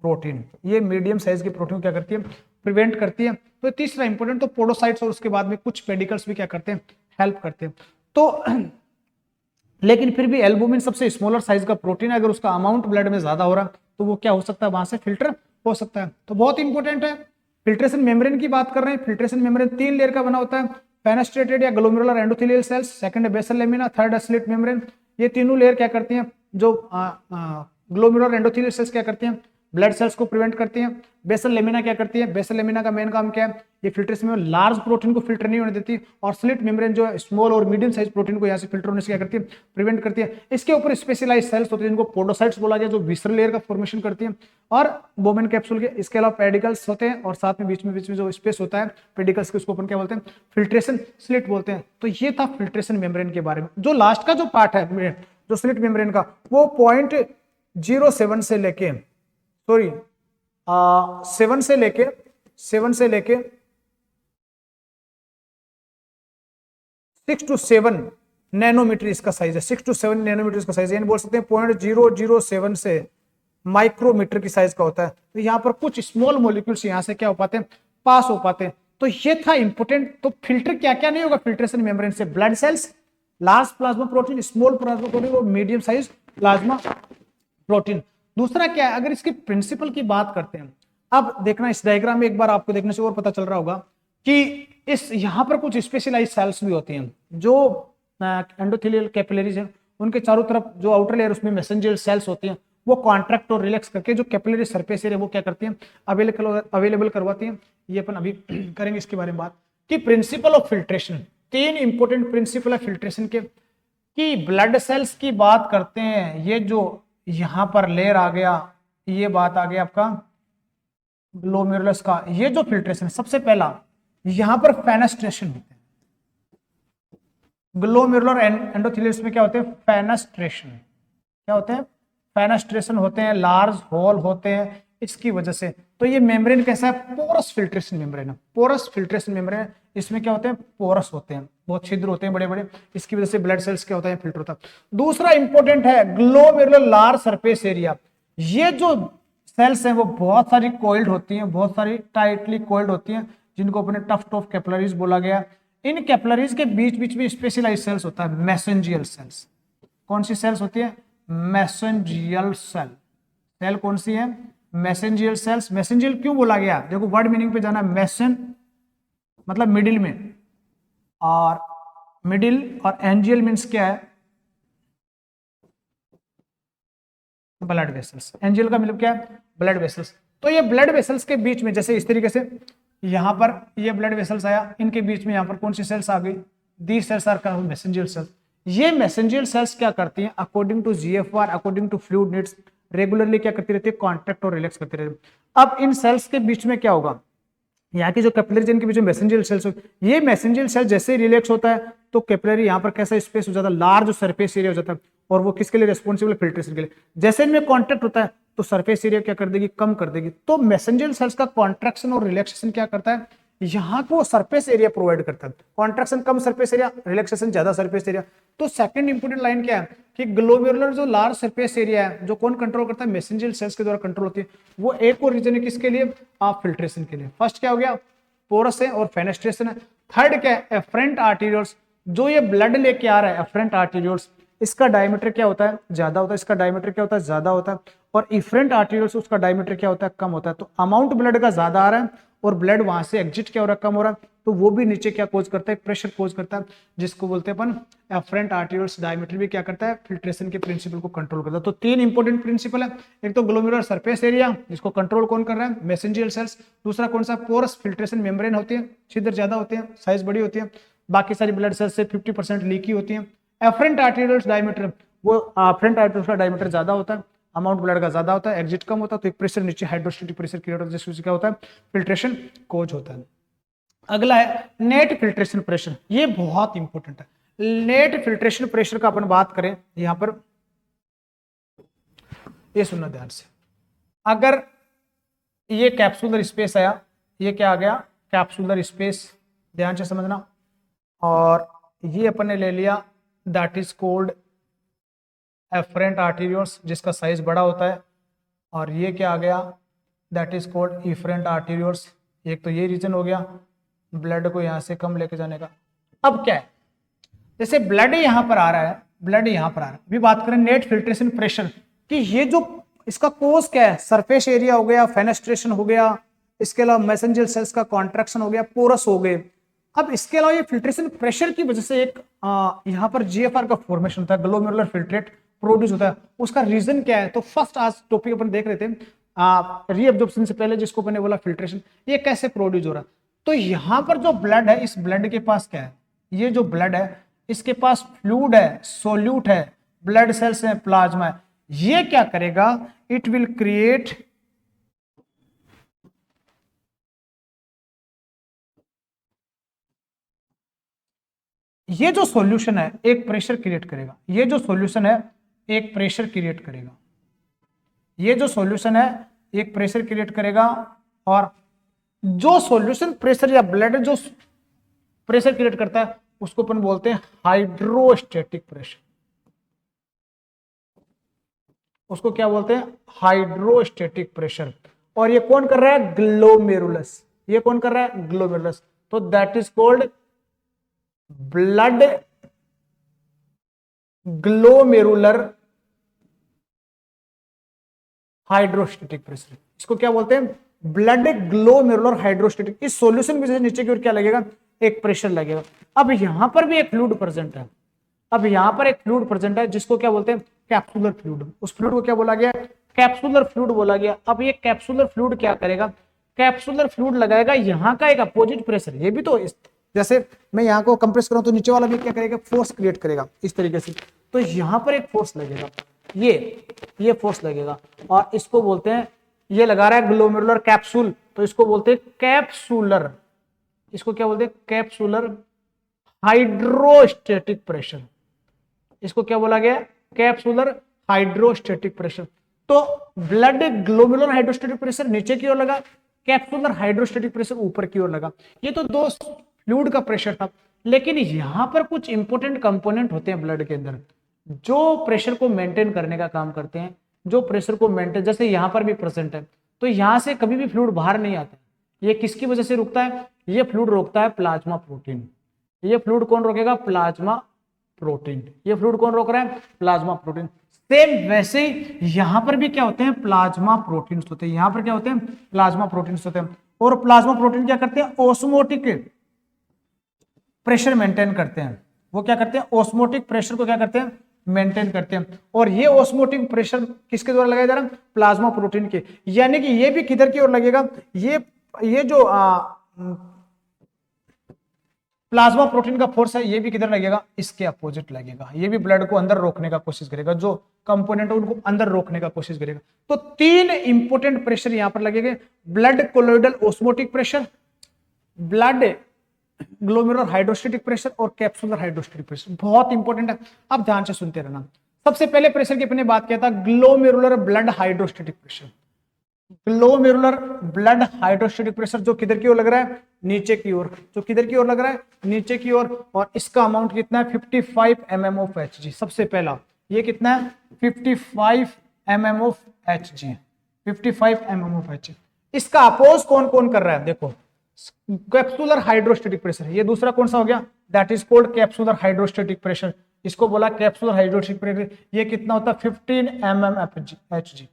protein. ये मीडियम साइज की प्रोटीन क्या करती है, प्रिवेंट करती है। तो तीसरा इंपॉर्टेंट, तो पोडोसाइट्स और उसके बाद में कुछ पेडिकल्स भी क्या करते हैं, हेल्प करते हैं। तो लेकिन फिर भी एल्बुमिन सबसे स्मॉलर साइज का प्रोटीन है, अगर उसका अमाउंट ब्लड में ज्यादा हो रहा तो वो क्या हो सकता है, वहां से फिल्टर हो सकता है। तो बहुत इंपॉर्टेंट है। फिल्ट्रेशन मेम्ब्रेन की बात कर रहे हैं, फिल्ट्रेशन मेम्ब्रेन 3 लेयर का बना होता है, फेनेस्ट्रेटेड या ग्लोमेरुलर एंडोथेलियल सेल्स, सेकंड है बेसल लेमिना, थर्ड है स्लिट मेम्ब्रेन। ये तीनों लेयर क्या करती हैं, जो ग्लोमेरुलर एंडोथेलियल सेल्स क्या करती हैं, ब्लड सेल्स को प्रिवेंट करती हैं। बेसल लेमिना क्या करती है, बेसल लेमिना का मेन काम क्या है, ये फिल्ट्रेशन में लार्ज प्रोटीन को फिल्टर नहीं होने देती। और स्लिट मेम्ब्रेन जो है स्मॉल और मीडियम साइज प्रोटीन को यहाँ से फिल्टर होने से क्या करती है, प्रिवेंट करती है। इसके ऊपर स्पेशलाइज सेल्स होते हैं जिनको पोडोसाइट्स बोला गया, जो विसरल लेयर का फॉर्मेशन करती है, और बोमेन कैप्सूल के। इसके अलावा पेडिकल्स होते हैं, और साथ में बीच में जो स्पेस होता है पेडिकल्स के, उसको अपन क्या बोलते हैं, फिल्ट्रेशन स्लिट बोलते हैं। तो ये था फिल्ट्रेशन मेम्ब्रेन के बारे में। जो लास्ट का जो पार्ट है जो स्लिट मेम्ब्रेन का, वो 0.07 से लेके सॉरी 7 से लेके 6 to 7 नैनोमीटर इसका साइज है, 6 to 7 नैनोमीटर इसका साइज है, बोल सकते हैं 0.007 से माइक्रोमीटर की साइज का होता है। तो यहाँ पर कुछ स्मॉल मॉलिक्यूल्स यहाँ से क्या हो पाते हैं, पास हो पाते हैं। तो ये था इंपोर्टेंट। तो फिल्टर क्या क्या नहीं होगा फिल्ट्रेशन मेम्ब्रेन से, blood cells, large plasma protein, small plasma protein और मीडियम साइज प्लाज्मा प्रोटीन। दूसरा क्या है, अगर इसके प्रिंसिपल की बात करते हैं, अब देखना इस डायग्राम में एक बार आपको देखने से और पता चल रहा होगा कि इस यहाँ पर कुछ स्पेशलाइज्ड सेल्स भी होती हैं, जो एंडोथेलियल कैपिलरीज हैं उनके चारों तरफ जो आउटर लेयर उसमें मैसेंजर सेल्स होती हैं, वो कॉन्ट्रैक्ट और रिलैक्स करके जो कैपिलरी सरफेस है वो क्या करती हैं, अवेलेबल करवाती हैं। ये अपन अभी करेंगे इसके बारे में बात कि principle of filtration, 3 important principle है फिल्ट्रेशन के। कि ब्लड सेल्स की बात करते हैं, ये जो यहां पर लेयर आ गया, ये बात आ गया आपका ग्लोमेरुलस का, ये जो फिल्ट्रेशन सबसे पहला यहां पर फेनेस्ट्रेशन होते हैं। ग्लोमेरुलर एंडोथेलियल्स में क्या होते हैं, फेनेस्ट्रेशन, क्या होते हैं, फेनेस्ट्रेशन होते हैं, लार्ज होल होते हैं, इसकी वजह से। तो ये मेम्ब्रेन कैसा है, पोरस फिल्ट्रेशन मेम्ब्रेन है, पोरस फिल्ट्रेशन मेम्ब्रेन है। इसमें क्या होते हैं, पोरस होते हैं, बहुत छिद्र होते हैं बड़े बड़े, इसकी वजह से ब्लड सेल्स क्या होता है, फिल्टर होता है। दूसरा इंपॉर्टेंट है ग्लोमेरुलर लार्ज सरफेस एरिया। ये जो सेल्स हैं वो बहुत सारी कोइल्ड होती हैं, बहुत सारी टाइटली कोइल्ड होती हैं, जिनको अपने टफ्ट ऑफ कैपिलरीज बोला गया। इन कैपिलरीज के बीच बीच में स्पेशलाइज्ड सेल्स होता है, मैसेंजियल सेल्स। कौन सी सेल्स होती है, मैसेंजियल सेल। सेल कौन सी है, मैसेंजियल सेल्स। मैसेंजियल क्यों बोला गया, देखो वर्ड मीनिंग पे जाना, मैसेन मतलब मिडिल में, और मिडिल, और एंजियल मीन्स क्या है, ब्लड वेसल्स। एंजियल का मतलब क्या है, ब्लड वेसल्स। तो ये ब्लड वेसल्स के बीच में जैसे इस तरीके से यहां पर ये ब्लड वेसल्स आया, इनके बीच में यहां पर कौन सी सेल्स आ गई, the cells are called mesangial cells. ये मैसेंजियल सेल्स क्या करती हैं, according to GFR, according to fluid needs, regularly क्या करती रहती है, कॉन्ट्रैक्ट और रिलैक्स करती रहती है। अब इन सेल्स के बीच में क्या होगा, यहाँ की जो कैपिलरी इनके बीच में मैसेंजियल सेल्स, ये मैसेंजियल सेल जैसे रिलैक्स होता है तो कैपिलरी यहाँ पर कैसा स्पेस हो जाता है, लार्ज सरफेस एरिया हो जाता है, और वो किसके लिए रिस्पॉन्सिबल, फिल्ट्रेशन के लिए। जैसे इनमें कॉन्ट्रैक्ट होता है तो सरफेस एरिया क्या कर देगी, कम कर देगी। तो मैसेंजियल सेल्स का कॉन्ट्रैक्शन और रिलैक्सेशन क्या करता है, यहाँ को सरफेस एरिया प्रोवाइड करता है। कॉन्ट्रैक्शन कम सरफेस एरिया, रिलैक्सेशन ज्यादा सरफेस एरिया। तो सेकंड इंपोर्टेंट लाइन क्या है कि ग्लोमेरुलर जो लार्ज सरफेस एरिया है, जो कौन कंट्रोल करता है, मैसेंजियल सेल्स के द्वारा कंट्रोल होती है। वो एक और रीजन है किसके लिए, आप फिल्ट्रेशन के लिए। फर्स्ट क्या हो गया, पोरस है और फेनेस्ट्रेशन है। थर्ड क्या है, एफरेंट आर्टीरियोल्स, जो ये ब्लड लेके आ रहा है एफरेंट आर्टीरियोल्स, इसका डायमीटर क्या होता है, ज्यादा होता है, इसका डायमीटर क्या होता है, ज्यादा होता है। और इफरेंट आर्टीरियोल्स, उसका डायमीटर क्या होता है, कम होता है। तो अमाउंट ब्लड का ज्यादा आ रहा है और ब्लड वहां से एग्जिट क्या हो रहा है, कम हो रहा है, तो वो भी नीचे क्या कोज करता है, प्रेशर कोज करता है, जिसको बोलते हैं अपन एफरेंट आर्टीरियोल्स। डायमीटर भी क्या करता है, फिल्ट्रेशन के प्रिंसिपल को कंट्रोल करता है। तो तीन इंपॉर्टेंट प्रिंसिपल है, एक तो ग्लोमेरुलर सरफेस एरिया, जिसको कंट्रोल कौन कर रहा है, मैसेंजियल सेल्स। दूसरा कौन सा, पोरस फिल्ट्रेशन मेम्ब्रेन होती है, छिद्र ज्यादा होते हैं, साइज बड़ी होती है, बाकी सारी ब्लड सेल्स से 50% लीकी होती है। एफरेंट आर्टीरियोल्स डायमीटर, वो एफरेंट आर्टीरियोल्स का डायमीटर ज्यादा होता है, अमाउंट ब्लड का ज्यादा होता है, एग्जिट कम होता है, तो एक प्रेशर नीचे हाइड्रोस्टेटिक प्रेशर क्रिएट होता है, जिससे क्या होता है, फिल्ट्रेशन कोज होता है। अगला है नेट फिल्ट्रेशन प्रेशर, ये बहुत इंपॉर्टेंट है। नेट फिल्ट्रेशन प्रेशर का अपन बात करें, यहां पर ये सुनना ध्यान से, अगर ये कैप्सूलर स्पेस आया, ये क्या आ गया, कैप्सूलर स्पेस, ध्यान से समझना, और ये अपन ने ले लिया that is called afferent arterioles, जिसका साइज बड़ा होता है, और ये क्या आ गया, that is called efferent arterioles. एक तो ये रीजन हो गया ब्लड को यहां से कम लेके जाने का। अब क्या है, जैसे ब्लड यहां पर आ रहा है, ब्लड यहां पर आ रहा है, अभी बात करें नेट फिल्ट्रेशन प्रेशर कि ये जो इसका कोज क्या है, सरफेस एरिया हो गया, फेनेस्ट्रेशन हो गया, इसके अलावा मैसेंजियल सेल्स का कॉन्ट्रैक्शन हो गया, पोरस हो गए। अब इसके अलावा ये फिल्ट्रेशन प्रेशर की वजह से एक यहाँ पर जीएफआर का फॉर्मेशन होता है, ग्लोमेरुलर फिल्ट्रेट प्रोड्यूस होता है। उसका रीजन क्या है, तो फर्स्ट आज टॉपिक अपन देख रहे थे रीअब्जॉर्प्शन से पहले, जिसको मैंने बोला फिल्ट्रेशन, ये कैसे प्रोड्यूस हो रहा है। तो यहाँ पर जो ब्लड है, इस ब्लड के पास क्या है, ये जो ब्लड है इसके पास फ्लूइड है, सोल्यूट है, ब्लड सेल्स है, प्लाज्मा है। ये क्या करेगा, इट विल क्रिएट ये जो सॉल्यूशन है एक प्रेशर क्रिएट करेगा, ये जो सॉल्यूशन है एक प्रेशर क्रिएट करेगा, ये जो सॉल्यूशन है एक प्रेशर क्रिएट करेगा। और जो सॉल्यूशन प्रेशर या ब्लड जो प्रेशर क्रिएट करता है उसको अपन बोलते हैं हाइड्रोस्टेटिक प्रेशर। उसको क्या बोलते हैं, हाइड्रोस्टेटिक प्रेशर। और ये कौन कर रहा है, ग्लोमेरुलस, ये कौन कर रहा है, ग्लोमेरुलस। तो that is called blood glomerular hydrostatic pressure, इसको क्या बोलते हैं, ब्लड ग्लोमेरुलर हाइड्रोस्टेटिक। इस सॉल्यूशन में से नीचे की ओर क्या लगेगा, एक प्रेशर लगेगा। अब यहां पर भी एक फ्लूइड प्रेजेंट है, अब यहां पर एक फ्लूइड प्रेजेंट है जिसको क्या बोलते हैं, कैप्सुलर फ्लूइड। उस फ्लूइड को क्या बोला गया, कैप्सुलर फ्लूइड बोला गया। अब ये कैप्सुलर फ्लूइड क्या करेगा, कैप्सुलर फ्लूइड लगाएगा यहां का एक अपोजिट प्रेशर। ये भी तो जैसे मैं यहाँ को कंप्रेस करूं तो नीचे वाला भी क्या करेगा, फोर्स क्रिएट करेगा इस तरीके से। तो यहां पर एक फोर्स लगेगा, ये फोर्स लगेगा, और इसको बोलते हैं, ये लगा रहा है ग्लोमेरुलर कैप्सूल, तो इसको बोलते हैं कैप्सूलर, इसको क्या बोलते हैं, कैप्सूलर हाइड्रोस्टेटिक प्रेशर। इसको क्या बोला गया, कैप्सूलर हाइड्रोस्टेटिक प्रेशर। तो ब्लड ग्लोमेरुलर हाइड्रोस्टेटिक प्रेशर नीचे की ओर लगा, कैप्सुलर हाइड्रोस्टेटिक प्रेशर ऊपर की ओर लगा। ये तो दो फ्लूइड का प्रेशर था, लेकिन यहां पर कुछ इंपॉर्टेंट कंपोनेंट होते हैं ब्लड के अंदर जो प्रेशर को मेंटेन करने का काम करते हैं, जो प्रेशर को मेंटेन, जैसे यहां पर भी प्रेजेंट है, तो यहां से कभी भी फ्लूइड बाहर नहीं आता। ये किसकी वजह से रुकता है? ये फ्लूइड रोकता है प्लाज्मा प्रोटीन। ये फ्लूइड कौन रोकेगा? Plasma protein. ये फ्लूइड कौन रोक रहा है? Plasma protein. सेम वैसे ही यहां पर भी क्या होते हैं? प्लाज्मा प्रोटीन होते हैं। यहां पर क्या होते हैं? प्लाज्मा प्रोटीन होते हैं। और प्लाज्मा प्रोटीन क्या करते हैं? ऑस्मोटिक प्रेशर मेंटेन करते हैं। वो क्या करते हैं? ऑस्मोटिक प्रेशर को क्या करते हैं? मेंटेन करते हैं। और ये ऑस्मोटिक प्रेशर किसके द्वारा लगाया जा रहा है? प्लाज्मा प्रोटीन के। यानी कि ये भी किधर की ओर लगेगा? ये जो प्लाज्मा प्रोटीन का फोर्स है, ये भी किधर लगेगा? इसके अपोजिट लगेगा। ये भी ब्लड को अंदर रोकने का कोशिश करेगा, जो कंपोनेंट है उनको अंदर रोकने का कोशिश करेगा। तो तीन इंपोर्टेंट प्रेशर यहां पर लगेंगे, blood colloidal osmotic pressure, blood glomerular hydrostatic pressure और कैप्सुलर हाइड्रोस्टेटिक प्रेशर। बहुत इंपॉर्टेंट है, आप ध्यान से सुनते रहना। सबसे पहले प्रेशर की अपने बात किया था, glomerular blood hydrostatic pressure. Glomerular blood hydrostatic pressure जो किधर की ओर लग रहा है? नीचे की ओर। जो किधर की ओर लग रहा है? नीचे की ओर। और इसका अमाउंट कितना है? 55 mm ऑफ Hg। सबसे पहला ये कितना है? 55 mm of Hg। 55 mm of Hg। इसका अपोज कौन कौन कर रहा है? देखो, कैप्सुलर हाइड्रोस्टेटिक प्रेशर। ये दूसरा कौन सा हो गया? That is called capsular hydrostatic pressure. इसको बोला कैप्सुलर हाइड्रोस्टेटिक प्रेशर। ये कितना होता है? 15 mm Hg।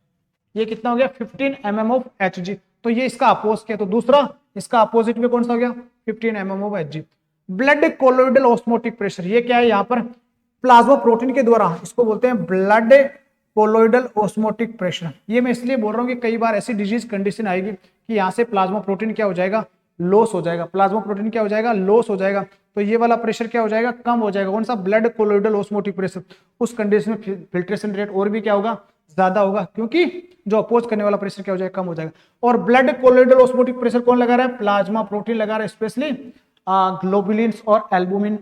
ये कितना हो गया? 15 mm ऑफ Hg। तो ये इसका अपोज किया। तो दूसरा इसका अपोजिट में कौन सा हो गया? 15 mm of Hg। Blood colloidal osmotic pressure, ये क्या है? यहाँ पर प्लाज्मा प्रोटीन के द्वारा, इसको बोलते हैं ब्लड कोलोइडल ऑस्मोटिक प्रेशर। ये मैं इसलिए बोल रहा हूँ कि कई बार ऐसी डिजीज कंडीशन आएगी कि यहाँ से प्लाज्मा प्रोटीन क्या हो जाएगा? लॉस हो जाएगा। प्लाज्मा प्रोटीन क्या हो जाएगा? लॉस हो जाएगा। तो ये वाला प्रेशर क्या हो जाएगा? कम हो जाएगा। कौन सा? Blood colloidal osmotic pressure. उस कंडीशन में फिल्ट्रेशन रेट और भी क्या होगा? ज्यादा होगा, क्योंकि जो अपोज करने वाला प्रेशर क्या हो जाएगा? कम हो जाएगा। और ब्लड कोलोइडल ऑस्मोटिक प्रेशर कौन लगा रहा है? प्लाज्मा प्रोटीन लगा रहा है, स्पेशली ग्लोबुलिन्स और एल्बुमिन,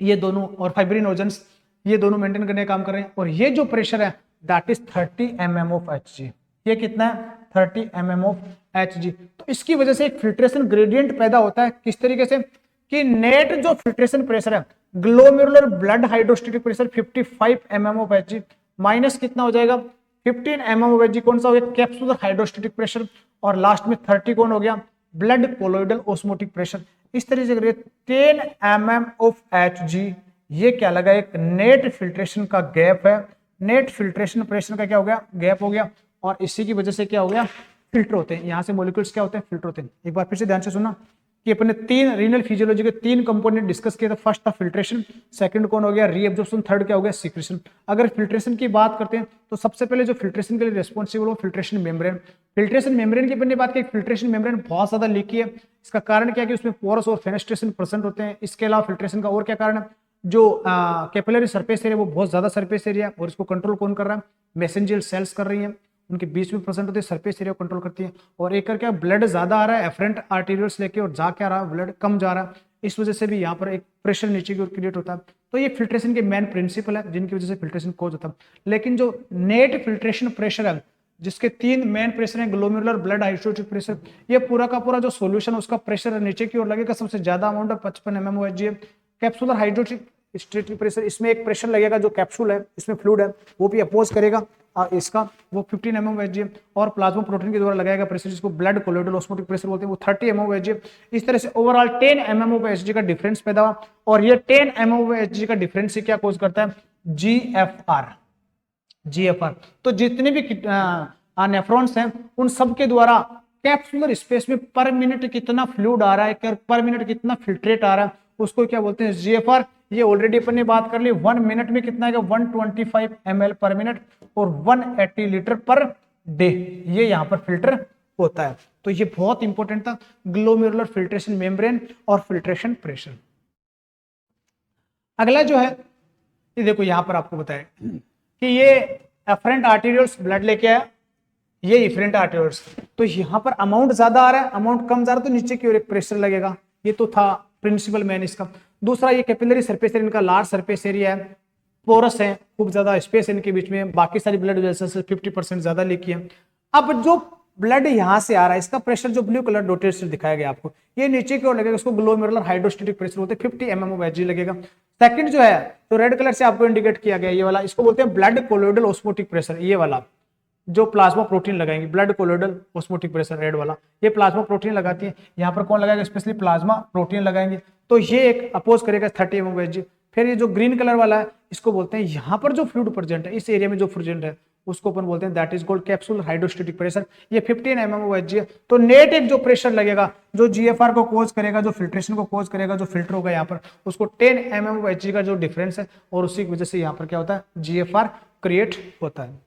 ये दोनों, और फाइब्रिनोजेंस, ये दोनों मेंटेन करने का काम कर रहे हैं। और ये जो प्रेशर है that is 30 mm of Hg। ये कितना है? 30 mm ऑफ Hg। तो इसकी वजह से एक फिल्ट्रेशन ग्रेडियंट पैदा होता है। किस तरीके से? कि नेट जो फिल्ट्रेशन प्रेशर है, glomerular blood hydrostatic pressure 55 mm of Hg minus कितना हो जाएगा? 15 mm ऑफ Hg। कौन सा हो गया? Capsular hydrostatic pressure. और लास्ट में 30 कौन हो गया? Blood colloidal osmotic pressure. इस तरीके से करिए 10 mm ऑफ Hg। ये क्या लगा? एक नेट फिल्ट्रेशन का गैप है। नेट फिल्ट्रेशन प्रेशर का क्या हो गया? गैप हो गया। और इसी की वजह से क्या हो गया? फिल्टर होते हैं। यहां से मॉलिक्यूल्स क्या होते हैं? फिल्टर होते हैं। एक बार फिर से ध्यान से सुनना कि अपने तीन रीनल फिजियोलॉजी के तीन कंपोनेंट डिस्कस किए थे। फर्स्ट था फिल्ट्रेशन, सेकंड कौन हो गया? रीएब्जॉर्प्शन, थर्ड क्या हो गया? सीक्रेशन। अगर फिल्ट्रेशन की बात करते हैं तो सबसे पहले जो फिल्ट्रेशन के लिए रिस्पॉन्सिबल हो फिल्ट्रेशन मेम्ब्रेन। फिल्ट्रेशन मेम्ब्रेन की अपनी बात की, फिल्ट्रेशन मेम्ब्रेन बहुत ज्यादा लीकी है। इसका कारण क्या है? कि उसमें पोरस और फेनेस्ट्रेशन प्रेजेंट होते हैं। इसके अलावा फिल्ट्रेशन का और क्या कारण है? जो कैपिलरी सरफेस एरिया वो बहुत ज्यादा सरफेस एरिया है, और इसको कंट्रोल कौन कर रहा है? मैसेंजियल सेल्स कर रही है, उनके बीच में प्रेजेंट होते हैं, सरफेस एरिया कंट्रोल करती है। और एक करके ब्लड ज्यादा आ रहा है एफरेंट आर्टेरियल्स लेके, और जा क्या रहा है? ब्लड कम जा रहा है। इस वजह से भी यहाँ पर एक प्रेशर नीचे की ओर क्रिएट होता है। तो ये फिल्ट्रेशन के मेन प्रिंसिपल है जिनकी वजह से फिल्ट्रेशन कोज होता है। लेकिन जो नेट फिल्ट्रेशन प्रेशर है, जिसके तीन मेन प्रेशर है, ग्लोमेरुलर ब्लड हाइड्रोस्टेटिक प्रेशर, ये पूरा का पूरा जो सोल्यूशन उसका प्रेशर नीचे की ओर लगेगा। सबसे ज्यादा अमाउंट है 55 mm of Hg। Capsular hydrostatic pressure, इसमें एक प्रेशर लगेगा, जो कैप्सूल है इसमें फ्लूइड है वो भी अपोज करेगा इसका, वो 15 mm ऑफ Hg। और प्लाज्मा प्रोटीन के द्वारा लगाएगा प्रेशर, जिसको ब्लड कोलोइडल ऑस्मोटिक प्रेशर बोलते हैं, वो 30 mm ऑफ Hg। इस तरह से ओवरऑल 10 mm ऑफ Hg का डिफरेंस पैदा हुआ। और ये 10 mm ऑफ Hg का डिफरेंस क्या कोज करता है? GFR। तो जितने भी नेफ्रॉन्स हैं उन सब के द्वारा कैप्सुलर स्पेस में पर मिनट कितना फ्लूइड आ रहा है, पर मिनट कितना फिल्ट्रेट आ रहा है, उसको क्या बोलते हैं? GFR। ये ऑलरेडी अपन ने बात कर ली। 1 मिनट में कितना है? 125 ml पर मिनट और 180 लीटर पर डे, ये यहाँ पर फिल्टर होता है। तो ये बहुत इंपॉर्टेंट था, ग्लोमेरुलर फिल्ट्रेशन मेम्ब्रेन और फिल्ट्रेशन प्रेशर। अगला जो है, ये देखो यहाँ पर आपको बताया कि ये एफरेंट आर्टेरियल्स ब्लड लेके आया, ये इफरेंट आर्टेरियल्स। तो यहाँ पर अमाउंट ज्यादा आ रहा है, अमाउंट कम जा रहा है, तो नीचे की ओर एक प्रेशर लगेगा। ये तो था प्रिंसिपल मैन इसका। दूसरा, ये कैपिलरी सरफेस एरिया, इनका लार्ज सरफेस एरिया है, पोरस है, खूब ज्यादा स्पेस है इनके बीच में, बाकी सारी ब्लड वेसल्स से 50% ज्यादा लीकी है। अब जो ब्लड यहां से आ रहा है, इसका प्रेशर जो ब्लू कलर डॉटेड से दिखाया गया आपको, ये नीचे की ओर लगेगा, इसको ग्लोमेरुलर हाइड्रोस्टेटिक प्रेशर बोलते हैं, 50 mm ऑफ Hg लगेगा। सेकंड जो है तो रेड कलर से आपको इंडिकेट किया गया ये वाला, इसको बोलते हैं ब्लड कोलोइडल ऑस्मोटिक प्रेशर। ये वाला जो प्लाज्मा प्रोटीन लगाएंगे, blood colloidal osmotic pressure red वाला, ये प्लाज्मा प्रोटीन लगाती है। यहाँ पर कौन लगाएगा, स्पेशली प्लाज्मा प्रोटीन लगाएंगे, तो ये एक अपोज करेगा 30 mm ऑफ Hg। फिर ये जो ग्रीन कलर वाला है, इसको बोलते हैं यहाँ पर जो फ्लूइड प्रेजेंट है, इस एरिया में जो प्रेजेंट है, उसको अपन बोलते हैं that is called capsule hydrostatic pressure. ये 15 mm ऑफ Hg है। तो नेट एक जो प्रेशर लगेगा, जो GFR को कोज करेगा, जो फिल्ट्रेशन को कोज करेगा, जो फिल्टर होगा यहाँ पर, उसको 10 mm ऑफ Hg का जो डिफरेंस है, और उसी की वजह से यहाँ पर क्या होता है, GFR क्रिएट होता है।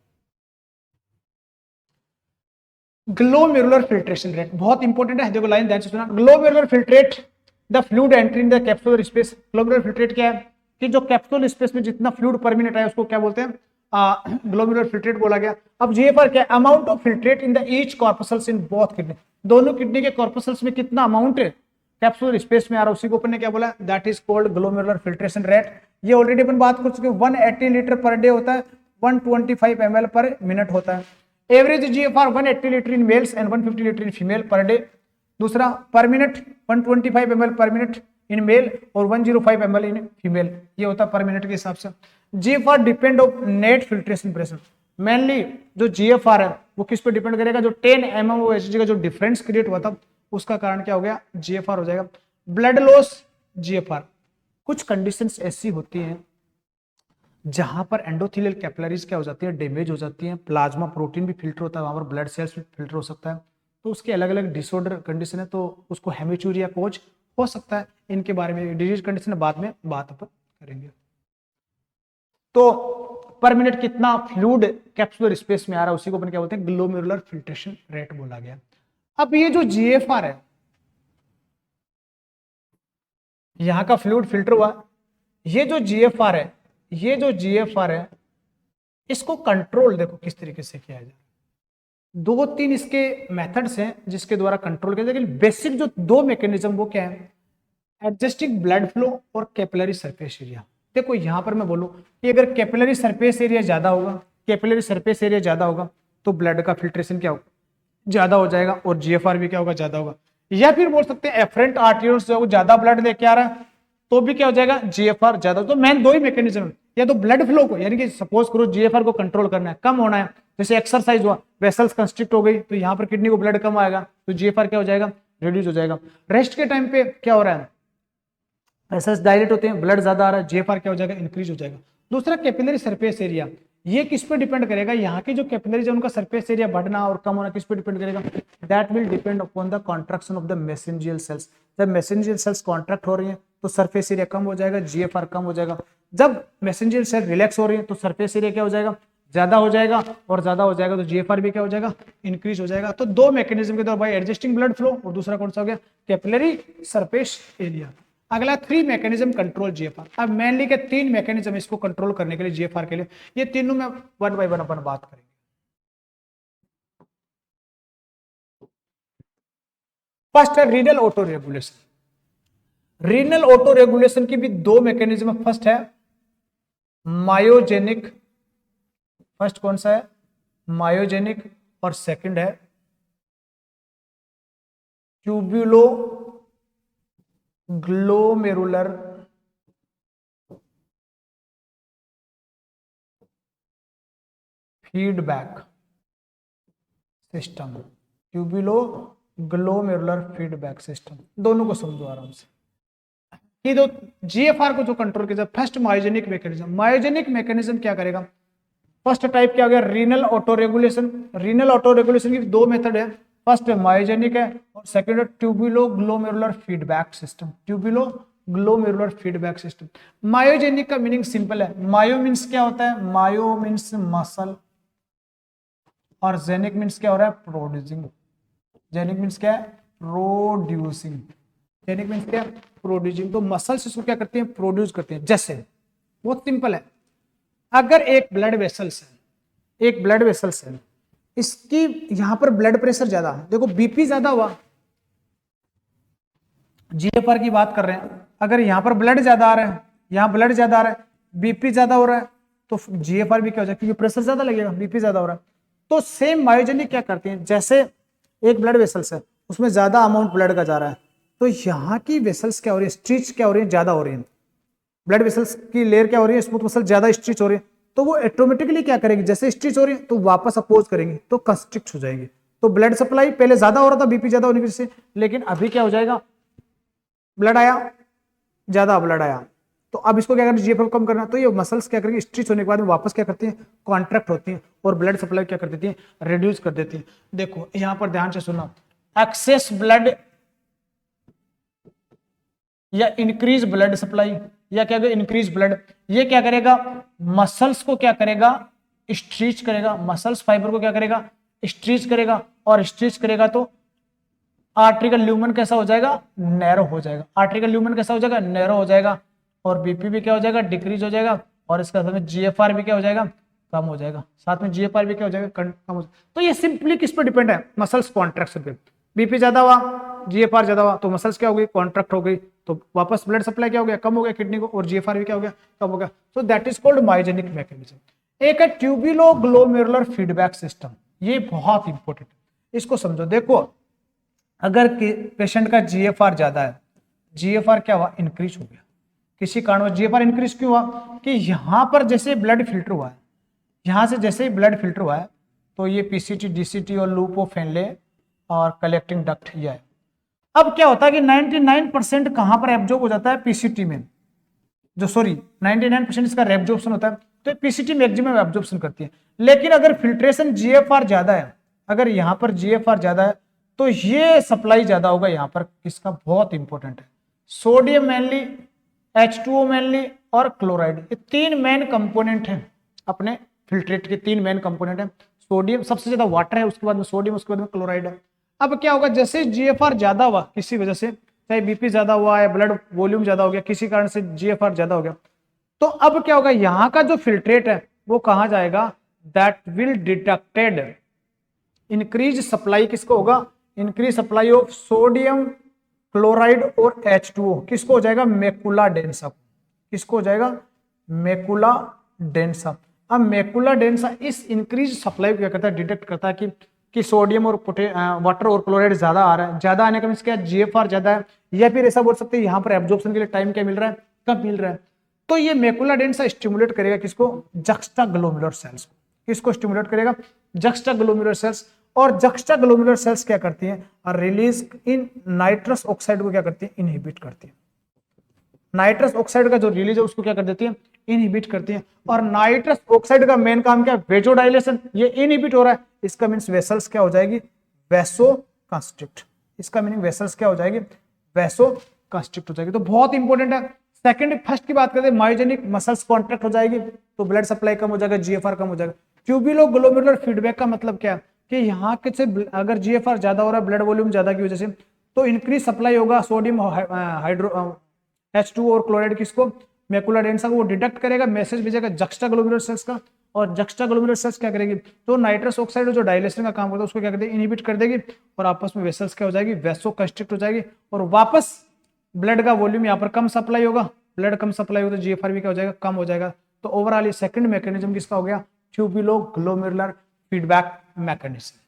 ग्लोमेरुलर फिल्ट्रेशन रेट बहुत इंपॉर्टेंट है, देखो लाइन ध्यान से सुना। Glomerular filtrate the fluid entering the capsular space. Glomerular filtrate क्या है कि जो कैप्सूल स्पेस में जितना फ्लूइड पर मिनट है, उसको क्या बोलते हैं, ग्लोमेरुलर फिल्ट्रेट बोला गया। अब GFR क्या है, amount of filtrate in the each corpuscles in both kidney, दोनों किडनी के कॉर्पसल्स में कितना अमाउंट है कैप्सूलर स्पेस में आ रहा है, उसी को अपन ने क्या बोला, that is called glomerular filtration rate. ये ऑलरेडी अपन बात कर चुके हैं, 180 लीटर पर डे होता है, 125 ml पर मिनट होता है। Average GFR 180 litre in males and 150 litre in female per day. दूसरा per minute 125 ml per minute in male और 105 ml इन फीमेल, ये होता है पर मिनट के हिसाब से। GFR depend of net filtration pressure, mainly जो GFR है वो किस पे डिपेंड करेगा, जो 10 mm of Hg का जो डिफरेंस क्रिएट हुआ था, उसका कारण क्या हो गया, GFR हो जाएगा। ब्लड लॉस GFR, कुछ कंडीशंस ऐसी होती हैं जहां पर एंडोथेलियल कैपिलरीज क्या हो जाती है, डैमेज हो जाती है, प्लाज्मा प्रोटीन भी फिल्टर होता है, वहां पर ब्लड सेल्स भी फिल्टर हो सकता है, तो उसके अलग अलग डिसऑर्डर कंडीशन है, तो उसको हेमेचूरिया कोज हो सकता है। इनके बारे में डिजीज कंडीशन बाद में बात अपन करेंगे। तो पर मिनट कितना फ्लूइड कैप्सुलर स्पेस में आ रहा है, उसी को अपन क्या बोलते हैं, ग्लोमेरुलर फिल्ट्रेशन रेट बोला गया। अब ये जो GFR है, यहां का फ्लूइड फिल्टर हुआ, ये जो GFR है, ये जो GFR है, इसको कंट्रोल देखो किस तरीके से किया जाए। 2-3 इसके मेथड्स हैं जिसके द्वारा कंट्रोल किया जाए, लेकिन बेसिक जो 2 मैकेनिज्म वो क्या है, एडजस्टिंग ब्लड फ्लो और कैपिलरी सरफेस एरिया। देखो यहां पर मैं बोलूं कि अगर कैपिलरी सरफेस एरिया ज्यादा होगा, कैपिलरी सरफेस एरिया ज्यादा होगा, तो ब्लड का फिल्ट्रेशन क्या होगा, ज्यादा हो जाएगा, और GFR भी क्या होगा, ज्यादा होगा। या फिर बोल सकते हैं एफरेंट आर्टरियोल्स जो ज्यादा ब्लड लेके आ रहा है, तो भी क्या हो जाएगा, GFR ज्यादा। तो मेन 2 ही मैकेनिज्म, या तो ब्लड फ्लो को, यानी कि सपोज करो GFR को कंट्रोल करना है, कम होना है, जैसे एक्सरसाइज हुआ, वेसल्स कंस्ट्रिक्ट हो गई, तो यहाँ पर किडनी को ब्लड कम आएगा, तो GFR क्या हो जाएगा, रिड्यूस हो जाएगा। रेस्ट के टाइम पे क्या हो रहा है, वेसल्स डायलेट होते हैं, ब्लड ज्यादा आ रहा है, GFR क्या हो जाएगा, इंक्रीज हो जाएगा। दूसरा कैपिलरी सरफेस एरिया, ये किस पे डिपेंड करेगा, यहाँ के जो कैपिलरीज है उनका सरफेस एरिया बढ़ना और कम होना किस पे डिपेंड करेगा, that will depend upon the contraction of the mesangial cells. जब मेसेंजियल सेल्स कॉन्ट्रैक्ट हो रही है तो सरफेस एरिया कम हो जाएगा, GFR कम हो जाएगा। जब मैसेंजियल सेल रिलैक्स हो रही है तो सरफेस एरिया क्या हो जाएगा, ज्यादा हो जाएगा, और ज्यादा हो जाएगा तो GFR भी क्या हो जाएगा, इंक्रीज हो जाएगा। तो 2 मैकेनिज्म के द्वारा भाई, एडजस्टिंग ब्लड फ्लो, और दूसरा कौन सा हो गया, कैपिलरी सरफेस एरिया। अगला 3 मैकेनिज्म कंट्रोल GFR। अब मेनली के 3 मैकेनिज्म इसको कंट्रोल करने के लिए, GFR के लिए, ये तीनों में 1 by 1 अपन बात करेंगे। फर्स्ट है renal auto regulation. Renal auto regulation की भी 2 मैकेनिज्म, फर्स्ट है मायोजेनिक, फर्स्ट कौन सा है, मायोजेनिक, और सेकंड है tubulo glomerular feedback system. Tubulo glomerular feedback system, दोनों को समझो आराम से। ये दो GFR को जो कंट्रोल किया, first myogenic mechanism. Myogenic mechanism क्या करेगा, फर्स्ट टाइप क्या हो गया, renal auto regulation. Renal auto regulation की 2 मेथड है, फर्स्ट मायोजेनिक है और सेकंड है tubulo glomerular feedback system. Tubulo glomerular feedback system. Myogenic का मीनिंग सिंपल है, मायो मीन्स क्या होता है, मायो मीन्स मसल, और जेनिक मीन्स क्या हो रहा है, प्रोड्यूसिंग। जेनिक मीन्स क्या है, प्रोड्यूसिंग। जेनिक मीन्स क्या है, प्रोड्यूसिंग। तो मसल्स इसको क्या करते हैं, प्रोड्यूस करते हैं। जैसे बहुत सिंपल है, अगर एक ब्लड वेसल्स है, एक ब्लड वेसल्स है, इसकी यहां पर ब्लड प्रेशर ज्यादा है, देखो BP ज्यादा हुआ, GFR की बात कर रहे हैं, अगर यहां पर ब्लड ज्यादा आ रहा है, यहां ब्लड ज्यादा आ रहा है, बीपी ज्यादा हो रहा है तो जीएफआर भी क्या हो जाएगा, क्योंकि प्रेशर ज्यादा लगेगा, बीपी ज्यादा हो रहा है। तो सेम मायोजेनिक क्या करती है, जैसे एक ब्लड वेसल्स है उसमें ज्यादा अमाउंट ब्लड का जा रहा है, तो यहाँ की वेसल्स क्या हो रही है, स्ट्रीच क्या हो रही है, ज्यादा हो रही है, ब्लड वेसल्स की लेयर क्या हो रही है, स्मूथ मसल ज्यादा स्ट्रीच हो रही है, तो वो ऑटोमेटिकली क्या करेगी, जैसे स्ट्रीच हो रही है तो वापस अपोज करेंगे तो कंस्ट्रिक्ट हो जाएगी। तो ब्लड सप्लाई पहले ज्यादा हो रहा था बीपी ज्यादा होने की वजह से, लेकिन अभी क्या हो जाएगा, ब्लड आया, ज्यादा ब्लड आया, तो अब इसको क्या करना, जीएफआर कम करना, तो ये मसल्स क्या करेंगे, स्ट्रिच होने के बाद में वापस क्या करती हैं, कॉन्ट्रैक्ट होती हैं और ब्लड सप्लाई क्या कर देती है, रिड्यूस कर देती है। देखो यहां पर ध्यान से सुनना, एक्सेस ब्लड या इंक्रीज ब्लड सप्लाई या क्या इंक्रीज ब्लड, ये क्या करेगा, मसल्स को क्या करेगा, स्ट्रीच करेगा, मसल्स फाइबर को क्या करेगा, स्ट्रीच करेगा, और स्ट्रीच करेगा तो आर्टरिकल ल्यूमन कैसा हो जाएगा, नैरो हो जाएगा, आर्टरिकल ल्यूमन कैसा हो जाएगा, नैरो हो जाएगा, और बीपी भी क्या हो जाएगा, डिक्रीज हो जाएगा, और इसका साथ में जीएफआर भी क्या हो जाएगा, कम हो जाएगा, साथ में जीएफआर भी क्या हो जाएगा, कम हो जाएगा। तो ये सिंपली किस पर डिपेंड है, मसल्स कॉन्ट्रैक्शन पे। बीपी ज्यादा हुआ, जीएफआर ज्यादा हुआ, तो मसल्स क्या हो गई, कॉन्ट्रैक्ट हो गई, तो वापस ब्लड सप्लाई क्या हो गया, कम हो गया किडनी को, और जीएफआर भी क्या हो गया, कम हो गया। तो that is called myogenic mechanism. एक है ट्यूबुलोग्लोमेरुलर फीडबैक सिस्टम, ये बहुत इंपॉर्टेंट है, इसको समझो। देखो अगर पेशेंट का जीएफआर ज्यादा है, जीएफआर क्या हुआ, इंक्रीज हो गया, किसी कारण जीएफआर इंक्रीज क्यों हुआ, कि यहां पर जैसे ब्लड फिल्टर हुआ है, यहां से जैसे ही ब्लड फिल्टर हुआ है तो ये पीसीटी, डीसीटी और लूप ऑफ फेनले और कलेक्टिंग डक्ट ये है। अब क्या होता है कि 99% कहां पर एब्जॉर्ब हो जाता है, पीसीटी में, जो सॉरी 99% इसका रेब्जॉर्प्शन होता है, तो पीसीटी मैक्सिमम एब्जॉर्प्शन करती है। लेकिन अगर फिल्ट्रेशन जीएफआर ज्यादा है, अगर यहां पर जीएफआर ज्यादा है तो ये सप्लाई ज्यादा होगा, यहां पर इसका बहुत इंपॉर्टेंट है, सोडियम मेनली, H2O मेनली और क्लोराइड, ये तीन मेन कंपोनेंट हैं अपने फिल्ट्रेट के, तीन मेन कंपोनेंट है। सोडियम सबसे ज्यादा वाटर है, उसके बाद में सोडियम, उसके बाद में क्लोराइड है। अब क्या होगा, जैसे जीएफआर ज्यादा हुआ किसी वजह से, चाहे बीपी ज्यादा हुआ है, ब्लड वॉल्यूम ज्यादा हो गया, किसी कारण से जीएफआर ज्यादा हो गया, तो अब क्या होगा, यहाँ का जो फिल्ट्रेट है वो कहाँ जाएगा, that will detected increase supply, किसको होगा, increase supply of sodium, chloride और H2O, किसको हो जाएगा, मैकुला डेंसा, किसको हो जाएगा, मैकुला डेंसा। अब मैकुला डेंसा इस इंक्रीज सप्लाई को क्या करता है, डिटेक्ट करता है कि सोडियम और वाटर और क्लोराइड ज्यादा आ रहा है, ज्यादा आने का मींस क्या, जीएफआर ज्यादा है, या फिर ऐसा बोल सकते हैं यहाँ पर एब्जॉर्प्शन के लिए टाइम क्या मिल रहा है, कब मिल रहा है। तो ये मैकुला डेंसा स्टिमुलेट करेगा किसको, जक्स्टाग्लोमेरुलर सेल्स, किसको स्टिमुलेट करेगा, जक्स्टाग्लोमेरुलर सेल्स। और जक्स्टाग्लोमेरुलर सेल्स क्या करती हैं, और रिलीज इन नाइट्रस ऑक्साइड को क्या करती है, इनहिबिट करती है, नाइट्रस ऑक्साइड का जो रिलीज है उसको क्या कर देती है, इनहिबिट करती है। और नाइट्रस ऑक्साइड का मेन काम क्या है, वेजोडाइलेशन, ये इनहिबिट हो रहा है, इसका मींस वेसल्स क्या हो जाएगी, वैसो कंस्ट्रिक्ट, इसका मीनिंग वेसल्स क्या हो जाएगी, वैसो कंस्ट्रिक्ट हो जाएगी। तो बहुत इंपॉर्टेंट है। सेकंड फर्स्ट की बात करते हैं, मायोजेनिक मसल्स कॉन्ट्रैक्ट हो जाएगी तो ब्लड सप्लाई कम हो जाएगा, जीएफआर कम हो जाएगा। ट्यूबुलोग्लोमेरुलर फीडबैक का मतलब क्या है, कि यहाँ के से अगर जीएफआर ज्यादा हो रहा है, ब्लड वॉल्यूम ज्यादा की वजह से, तो इंक्रीज सप्लाई होगा सोडियम हाइड्रो H2O और क्लोराइड, किसको, मैकुला डेंसा को, वो डिटेक्ट करेगा, मैसेज भेजेगा जक्स्टाग्लोमेरुलर सेल्स का, और जक्स्टाग्लोमेरुलर सेल्स क्या करेगी, तो नाइट्रस ऑक्साइड जो डाइलेशन का काम करता है उसको क्या करती है, इनहिबिट कर देगी, और आपस में वेसल्स क्या हो जाएगी, वैसो कंस्ट्रिक्ट हो जाएगी, और वापस ब्लड का वॉल्यूम यहाँ पर कम सप्लाई होगा, ब्लड कम सप्लाई होगा तो जीएफआर भी क्या हो जाएगा, कम हो जाएगा। तो ओवरऑल ये सेकंड मैकेनिज्म किसका हो गया, ट्यूबुलोग्लोमेरुलर फीडबैक मैकेनिज्म।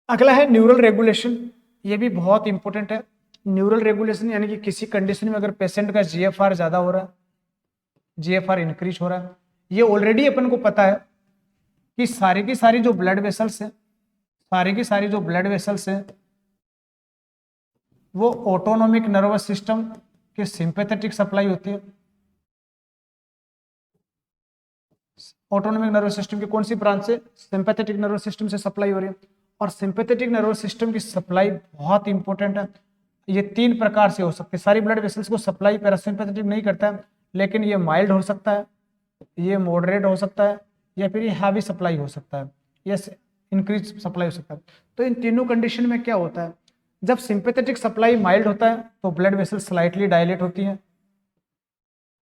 अगला है न्यूरल रेगुलेशन, ये भी बहुत इंपॉर्टेंट है। न्यूरल रेगुलेशन यानी कि किसी कंडीशन में अगर पेशेंट का जीएफआर ज्यादा हो रहा है, जीएफआर इंक्रीज हो रहा है, ये ऑलरेडी अपन को पता है कि सारी की सारी जो ब्लड वेसल्स है, सारी की सारी जो ब्लड वेसल्स है वो ऑटोनोमिक नर्वस सिस्टम के सिंपैथेटिक सप्लाई होती है। ऑटोनोमिक नर्वस सिस्टम की कौन सी ब्रांच से, सिंपैथेटिक नर्वस सिस्टम से सप्लाई हो रही है। और सिंपैथेटिक नर्वस सिस्टम की सप्लाई बहुत इंपॉर्टेंट है। ये तीन प्रकार से हो सकती है, सारी ब्लड वेसल्स को सप्लाई पैरासिम्पैथेटिक नहीं करता है, लेकिन ये माइल्ड हो सकता है, ये मॉडरेट हो सकता है, या फिर ये हैवी सप्लाई हो सकता है। या इंक्रीज सप्लाई हो सकता है। तो इन तीनों कंडीशन में क्या होता है, जब सिंपैथेटिक सप्लाई माइल्ड होता है तो ब्लड वेसल स्लाइटली डायलेट होती है,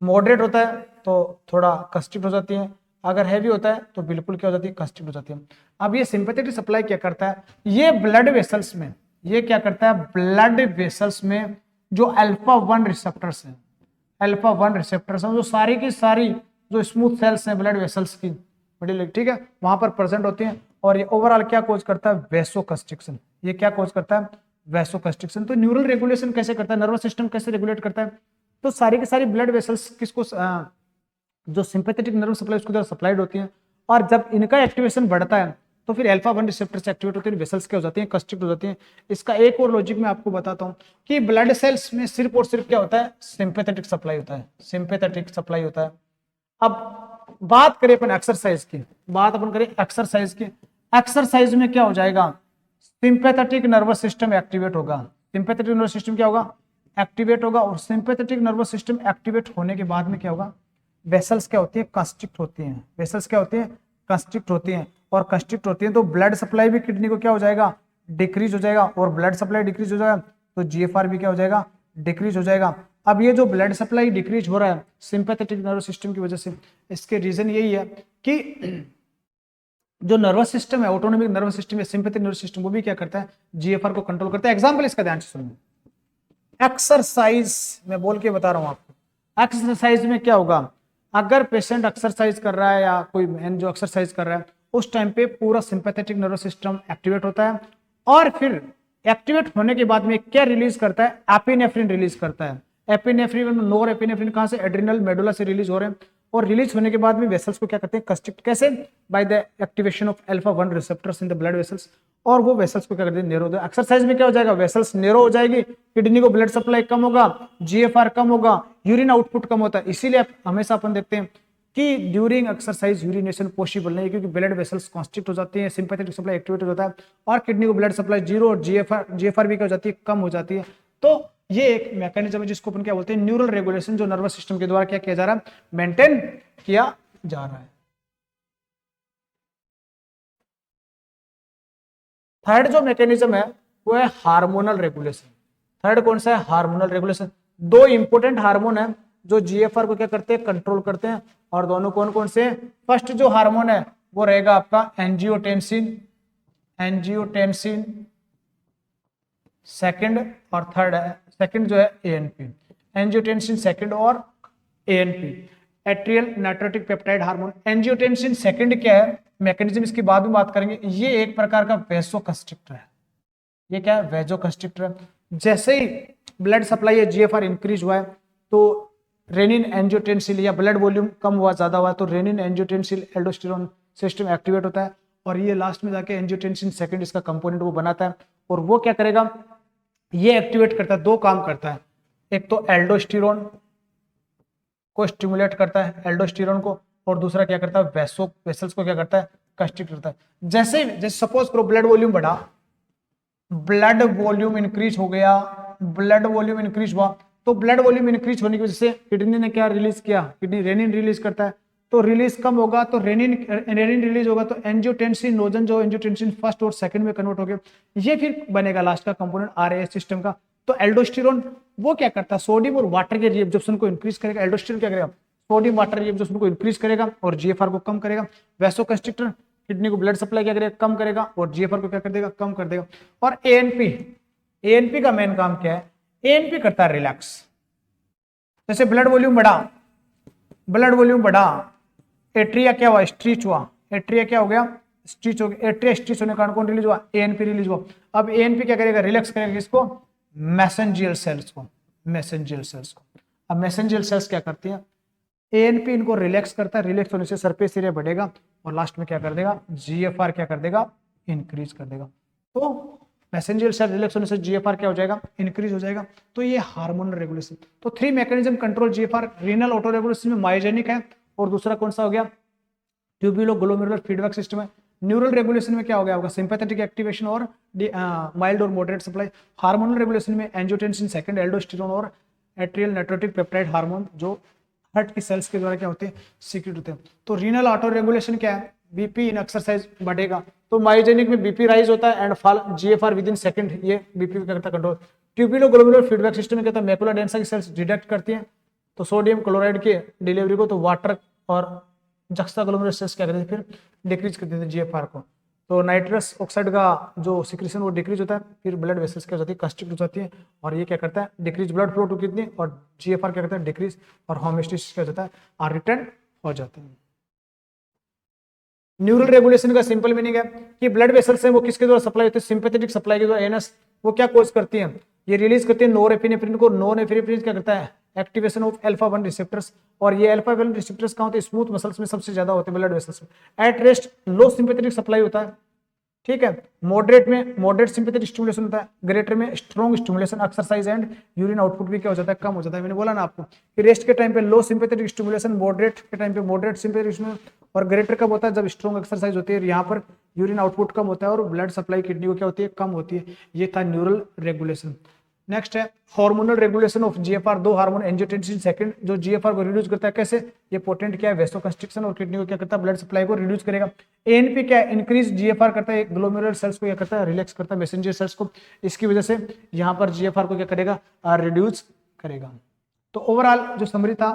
मॉडरेट होता है तो थोड़ा कंस्ट्रिक्ट हो जाती है, अगर हैवी होता है तो बिल्कुल क्या हो जाती है, कंस्ट्रिक्ट हो जाती है। अब ये सिंपैथेटिक सप्लाई क्या करता है, ये ब्लड वेसल्स में, ये क्या करता है, ब्लड वेसल्स में जो अल्फा 1 रिसेप्टर्स हैं, अल्फा 1 रिसेप्टर्स हैं, जो सारी की सारी जो स्मूथ सेल्स हैं ब्लड वेसल्स की बड़ी, ठीक है, वहां पर प्रेजेंट होती हैं, और ये ओवरऑल क्या कोज करता है, वैसोकंस्ट्रिक्शन। ये क्या कोज करता है, वैसोकंस्ट्रिक्शन। तो न्यूरल रेगुलेशन कैसे करता है, नर्वस सिस्टम कैसे रेगुलेट करता है, तो सारी की सारी ब्लड वेसल्स किसको, जो सिंपैथेटिक नर्व सप्लाई उसको द्वारा सप्लाइड होती हैं, और जब इनका एक्टिवेशन बढ़ता है तो फिर अल्फा 1 रिसेप्टर से एक्टिवेट होती है, वेसल्स क्या हो जाती हैं, कंस्ट्रिक्ट हो जाती हैं। इसका एक और लॉजिक मैं आपको बताता हूं कि ब्लड सेल्स में सिर्फ और सिर्फ क्या होता है, सिंपैथेटिक सप्लाई होता है, सिंपैथेटिक सप्लाई होता है। अब बात करें अपन एक्सरसाइज की, बात अपन करें एक्सरसाइज की, एक्सरसाइज में क्या हो जाएगा, सिंपैथेटिक नर्वस सिस्टम एक्टिवेट होगा, सिंपैथेटिक नर्वस सिस्टम क्या होगा, एक्टिवेट होगा, और सिंपैथेटिक नर्वस सिस्टम एक्टिवेट होने के बाद में क्या होगा, वेसल्स क्या होती है, कंस्ट्रिक्ट होती हैं, वेसल्स क्या होती है, कंस्ट्रिक्ट होती हैं, और कंस्ट्रिक्ट होती हैं तो ब्लड सप्लाई भी किडनी को क्या हो जाएगा, डिक्रीज हो जाएगा, और ब्लड सप्लाई डिक्रीज हो जाएगा तो जीएफआर भी क्या हो जाएगा, डिक्रीज हो जाएगा। अब ये जो ब्लड सप्लाई डिक्रीज हो रहा है सिंपैथेटिक नर्वस सिस्टम की वजह से, इसके रीजन यही है कि जो नर्वस सिस्टम है, ऑटोनोमिक नर्वस सिस्टम या सिंपैथेटिक नर्वस सिस्टम, वो भी क्या करता है, जीएफआर को कंट्रोल करता है। एग्जांपल इसका ध्यान से सुनिए, एक्सरसाइज मैं बोल के बता रहा हूं आपको, एक्सरसाइज में क्या होगा, अगर पेशेंट एक्सरसाइज कर रहा है या कोई मैन जो एक्सरसाइज कर रहा है, उस टाइम पे पूरा सिंपैथेटिक नर्वस सिस्टम एक्टिवेट होता है, और फिर एक्टिवेट होने के बाद में क्या रिलीज करता है, एपिनेफ्रिन रिलीज करता है। एपिनेफ्रिन, नोर एपिनेफ्रिन कहां से, एड्रिनल मेडुला से रिलीज हो रहे हैं, और रिलीज होने के बाद में वेसल्स को क्या करते हैं, कंस्ट्रिक्ट, कैसे, by the activation of alpha 1 receptors in the blood vessels, और वो वेसल्स को क्या करते हैं, नेरो। एक्सरसाइज में क्या हो जाएगा, वेसल्स नेरो हो जाएगी, किडनी को ब्लड सप्लाई कम होगा, जीएफआर कम होगा, यूरिन आउटपुट कम होता है। इसीलिए हमेशा अपन देखते हैं कि ड्यूरिंग एक्सरसाइज यूरिनेशन पॉसिबल नहीं, क्योंकि ब्लड वेसल्स कॉन्स्ट्रिक्ट हो जाती है, सिंपैथेटिक सप्लाई एक्टिवेट हो जाता है, और किडनी को ब्लड सप्लाई जीरो, और जीएफआर भी क्या हो जाती है, कम हो जाती है। तो ये एक मैकेनिज्म है जिसको अपन क्या बोलते हैं, न्यूरल रेगुलेशन, जो नर्वस सिस्टम के द्वारा क्या किया जा रहा है, मेंटेन किया जा रहा है। थर्ड जो मैकेनिज्म है वो है हार्मोनल रेगुलेशन। थर्ड कौन सा है, हार्मोनल रेगुलेशन। दो इंपोर्टेंट हार्मोन है जो जीएफआर को क्या करते हैं, कंट्रोल करते हैं, और दोनों कौन कौन से, फर्स्ट जो हार्मोन है वो रहेगा आपका एंजियोटेंसिन, एंजियोटेंसिन, सेकंड और थर्ड है, सेकंड जो है एएनपी, एंजियोटेंसिन सेकंड और ANP, atrial natriuretic peptide hormone. Angiotensin second क्या है, मैकेनिज्म इसकी बाद में बात करेंगे। ये एक प्रकार का वेसोकंस्ट्रिक्टर है, ये क्या है, वेसोकंस्ट्रिक्टर है। जैसे ही ब्लड सप्लाई या जीएफआर इंक्रीज हुआ है तो रेनिन एंजियोटेंसिन या ब्लड वॉल्यूम कम हुआ, ज्यादा हुआ तो renin angiotensin aldosterone system activate होता है, और ये लास्ट में जाके एंजियोटेंसिन सेकंड इसका कंपोनेंट वो बनाता है, और वो क्या करेगा, ये एक्टिवेट करता है, दो काम करता है, एक तो एल्डोस्टेरोन को स्टिमुलेट करता है, एल्डोस्टेरोन को, और दूसरा क्या करता है, वेसल्स को क्या करता है, कंस्ट्रिक्ट करता है। जैसे सपोज करो ब्लड वॉल्यूम बढ़ा, ब्लड वॉल्यूम इंक्रीज हो गया, ब्लड वॉल्यूम इंक्रीज हुआ, तो ब्लड वॉल्यूम इंक्रीज होने की वजह से किडनी ने क्या रिलीज किया, किडनी रेनिन रिलीज करता है, तो रिलीज कम होगा तो रेनिन रिलीज होगा तो एंजियोटेंसिन नोजन जो एंजियोटेंसिन फर्स्ट और सेकंड में कन्वर्ट हो गया, ये फिर बनेगा लास्ट का कंपोनेंट आरएएस सिस्टम का। तो एल्डोस्टेरोन वो क्या करता है, सोडियम और वाटर के रिएब्जॉर्प्शन को इंक्रीज करेगा। एल्डोस्टेरोन क्या करेगा, सोडियम वाटर रिएब्जॉर्प्शन को इंक्रीज करेगा और जीएफआर को कम करेगा। वैसोकंस्ट्रिक्टर किडनी को ब्लड सप्लाई क्या करेगा, कम करेगा, और जीएफआर को क्या कर देगा, कम कर देगा। और एएनपी, एएनपी का मेन काम क्या है, एएनपी करता है रिलैक्स। जैसे ब्लड वॉल्यूम बढ़ा, ब्लड वॉल्यूम बढ़ा, एट्रिया क्या हुआ, स्ट्रीच हुआ, एट्रिया क्या हो गया, स्ट्रीच हो गया, एट्रिया स्ट्रीच होने के कारण कौन रिलीज हुआ, एएनपी रिलीज हुआ। अब एएनपी क्या करेगा, रिलैक्स करेगा किसको, मैसेंजियल सेल्स को, मैसेंजियल सेल्स को। अब मैसेंजियल सेल्स क्या करती है, एएनपी इनको रिलैक्स करता है, रिलैक्स होने से सरफेस एरिया बढ़ेगा, और लास्ट में क्या कर देगा, जीएफआर क्या कर देगा, इंक्रीज कर देगा। तो मैसेंजियल सेल रिलैक्स होने से जीएफआर क्या हो जाएगा, इंक्रीज हो जाएगा। तो ये हार्मोनल रेगुलेशन। तो three mechanism control GFR, renal auto regulation में मायोजेनिक है, और दूसरा कौन सा हो गया, ट्यूब्यूलो ग्लोमेरुलर फीडबैक सिस्टम है। न्यूरल रेगुलेशन में क्या हो गया होगा, सिंपैथेटिक एक्टिवेशन और माइल्ड और मॉडरेट सप्लाई। हार्मोनल रेगुलेशन में एंजियोटेंसिन सेकंड, एल्डोस्टेरोन और एट्रियल नाइट्रोटिक पेप्टाइड हार्मोन जो हार्ट की सेल्स के द्वारा क्या होते हैं, सीक्रेट होते हैं। तो रीनल ऑटो रेगुलेशन क्या है, बीपी इन एक्सरसाइज बढ़ेगा, तो मायोजेनिक में बीपी राइज होता है and fall GFR with in second, ये बीपी का करता कंट्रोल। ट्यूबुलोग्लोमेरुलर फीडबैक सिस्टम में कहता है मैकुला डेंसा की सेल्स डिटेक्ट करती हैं तो सोडियम क्लोराइड के डिलीवरी को, तो वाटर और जक्स्टाग्लोमेरुलर सेल्स क्या करते हैं फिर डिक्रीज कर देते हैं जीएफआर को, तो नाइट्रस ऑक्साइड का जो सिक्रीशन वो डिक्रीज होता है, फिर ब्लड वेसल्स क्या हो जाती है कंस्ट्रिक्ट हो जाती है, और ये क्या करता है decrease blood flow to kidney, और जीएफआर क्या करता है डिक्रीज, और होमोस्टेसिस क्या हो जाता है और रिटर्न हो जाता है। न्यूरल रेगुलेशन का सिंपल मीनिंग है कि ब्लड वेसल्स हैं वो किसके द्वारा सप्लाई होते हैं, सिंपैथेटिक सप्लाई के द्वारा। एनएस वो क्या कोज करती है, ये रिलीज करती है नोरेपिनेफ्रिन को, नोरेपिनेफ्रिन क्या करता है एक्टिवेशन ऑफ अल्फा 1 रिसेप्टर्स, और ये अल्फा 1 रिसेप्टर्स कहां होते हैं स्मूथ मसल्स में सबसे ज्यादा होते हैं ब्लड वेसल्स में। At rest low sympathetic supply होता है, ठीक है। मॉडरेट में मॉडरेट सिंपैथेटिक स्टिमुलेशन होता है, ग्रेटर में strong stimulation, exercise and urine output भी क्या हो जाता है कम हो जाता है। मैंने बोला ना आपको कि रेस्ट के टाइम पे लो सिंपैथेटिक स्टिमुलेशन, मॉडरेट के टाइम पे मॉडरेट सिंपैथेटिक स्टिमुलेशन, और ग्रेटर कब होता है जब स्ट्रॉन्ग एक्सरसाइज होती है, यहाँ पर यूरिन आउटपुट कम होता है और ब्लड सप्लाई किडनी को क्या होती है कम होती है। ये था न्यूरल रेगुलेशन। नेक्स्ट है हार्मोनल रेगुलेशन ऑफ जीएफआर, दो हार्मोन एंजियोटेंसिन सेकंड जो जीएफआर को रिड्यूस करता है, कैसे, ये पोटेंट क्या है वेसोकंस्ट्रिक्शन, और किडनी को क्या करता है ब्लड सप्लाई को रिड्यूस करेगा। एएनपी क्या है इंक्रीज जीएफआर करता है, ग्लोमेरुलर सेल्स को क्या करता है रिलैक्स करता है, मैसेंजर सेल्स को, इसकी वजह से यहाँ पर जीएफआर को क्या करेगा रिड्यूस करेगा। तो ओवरऑल जो समरी था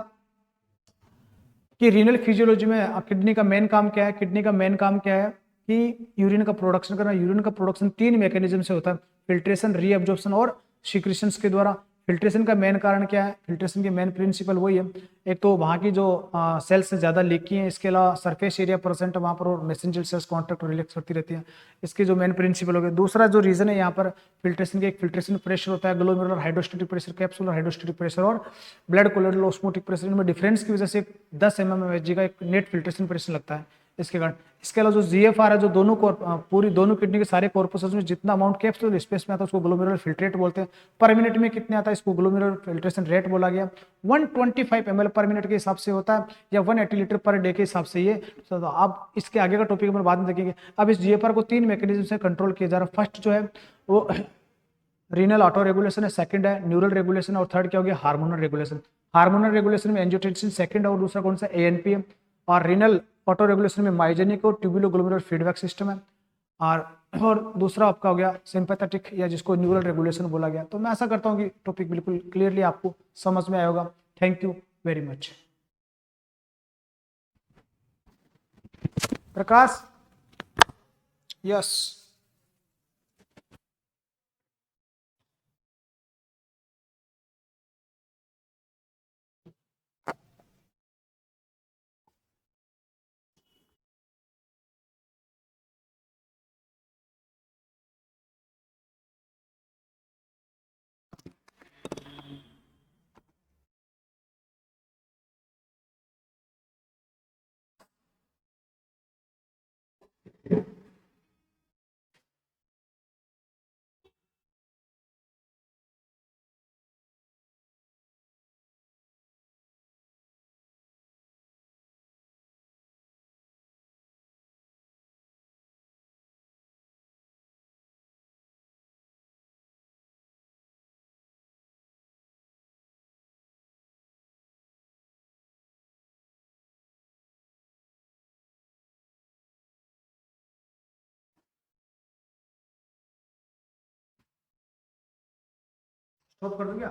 कि रीनल फिजियोलॉजी में किडनी का मेन काम क्या है, किडनी का मेन काम क्या है कि यूरिन का प्रोडक्शन करना। यूरिन का प्रोडक्शन तीन मैकेनिज्म से होता है, फिल्ट्रेशन, रीअब्जॉर्प्शन और सिक्रीशंस के द्वारा। फिल्ट्रेशन का मेन कारण क्या है, फिल्ट्रेशन की मेन प्रिंसिपल वही है, एक तो वहाँ की जो सेल्स से ज़्यादा लीकी हैं, इसके अलावा सरफेस एरिया परसेंट वहाँ पर और मैसेंजर सेल्स कॉन्टैक्ट रिलैक्स होती रहती हैं, इसके जो मेन प्रिंसिपल हो गए। दूसरा जो रीजन है यहाँ पर फिल्ट्रेशन के, एक फिल्ट्रेशन प्रेशर होता है, glomerular hydrostatic pressure, capsular hydrostatic pressure और ब्लड कोलोइडल ऑस्मोटिक प्रेशर, इनमें डिफरेंस की वजह से 10 mmHg का एक नेट फिल्ट्रेशन प्रेशर लगता है इसके कारण। इसके अलावा जो जीएफआर है जो दोनों पूरी दोनों किडनी के सारे कॉर्पसेस में जितना अमाउंट कैप्सुलर स्पेस में आता है उसको ग्लोमेरुलर फिल्ट्रेट बोलते हैं। पर मिनट में कितने आता है इसको ग्लोमेरुलर फिल्ट्रेशन रेट बोला गया। 125 ml पर मिनट के हिसाब से होता है या 180 लीटर पर डे के हिसाब से ये। तो आप इसके आगे का टॉपिक बाद में देखेंगे। अब इस जीएफआर को तीन मैकेनिज्म से कंट्रोल किया जा रहा है। फर्स्ट जो है वो रीनल ऑटो रेगुलेशन है, सेकंड है न्यूरल रेगुलेशन, और थर्ड क्या हो गया हार्मोनल रेगुलेशन। हार्मोनल रेगुलेशन में एंजियोटेंसिन सेकंड है, और दूसरा कौन सा एएनपी है। और रीनल ऑटो रेगुलेशन में मायोजेनिक और ट्यूबुलोग्लोमेरुलर फीडबैक सिस्टम है। और दूसरा आपका हो गया सिंपैथेटिक या जिसको न्यूरल रेगुलेशन बोला गया। तो मैं ऐसा करता हूँ कि टॉपिक बिल्कुल क्लियरली आपको समझ में आया होगा। Thank you very much. Prakash, yes. Stop कर दूं क्या?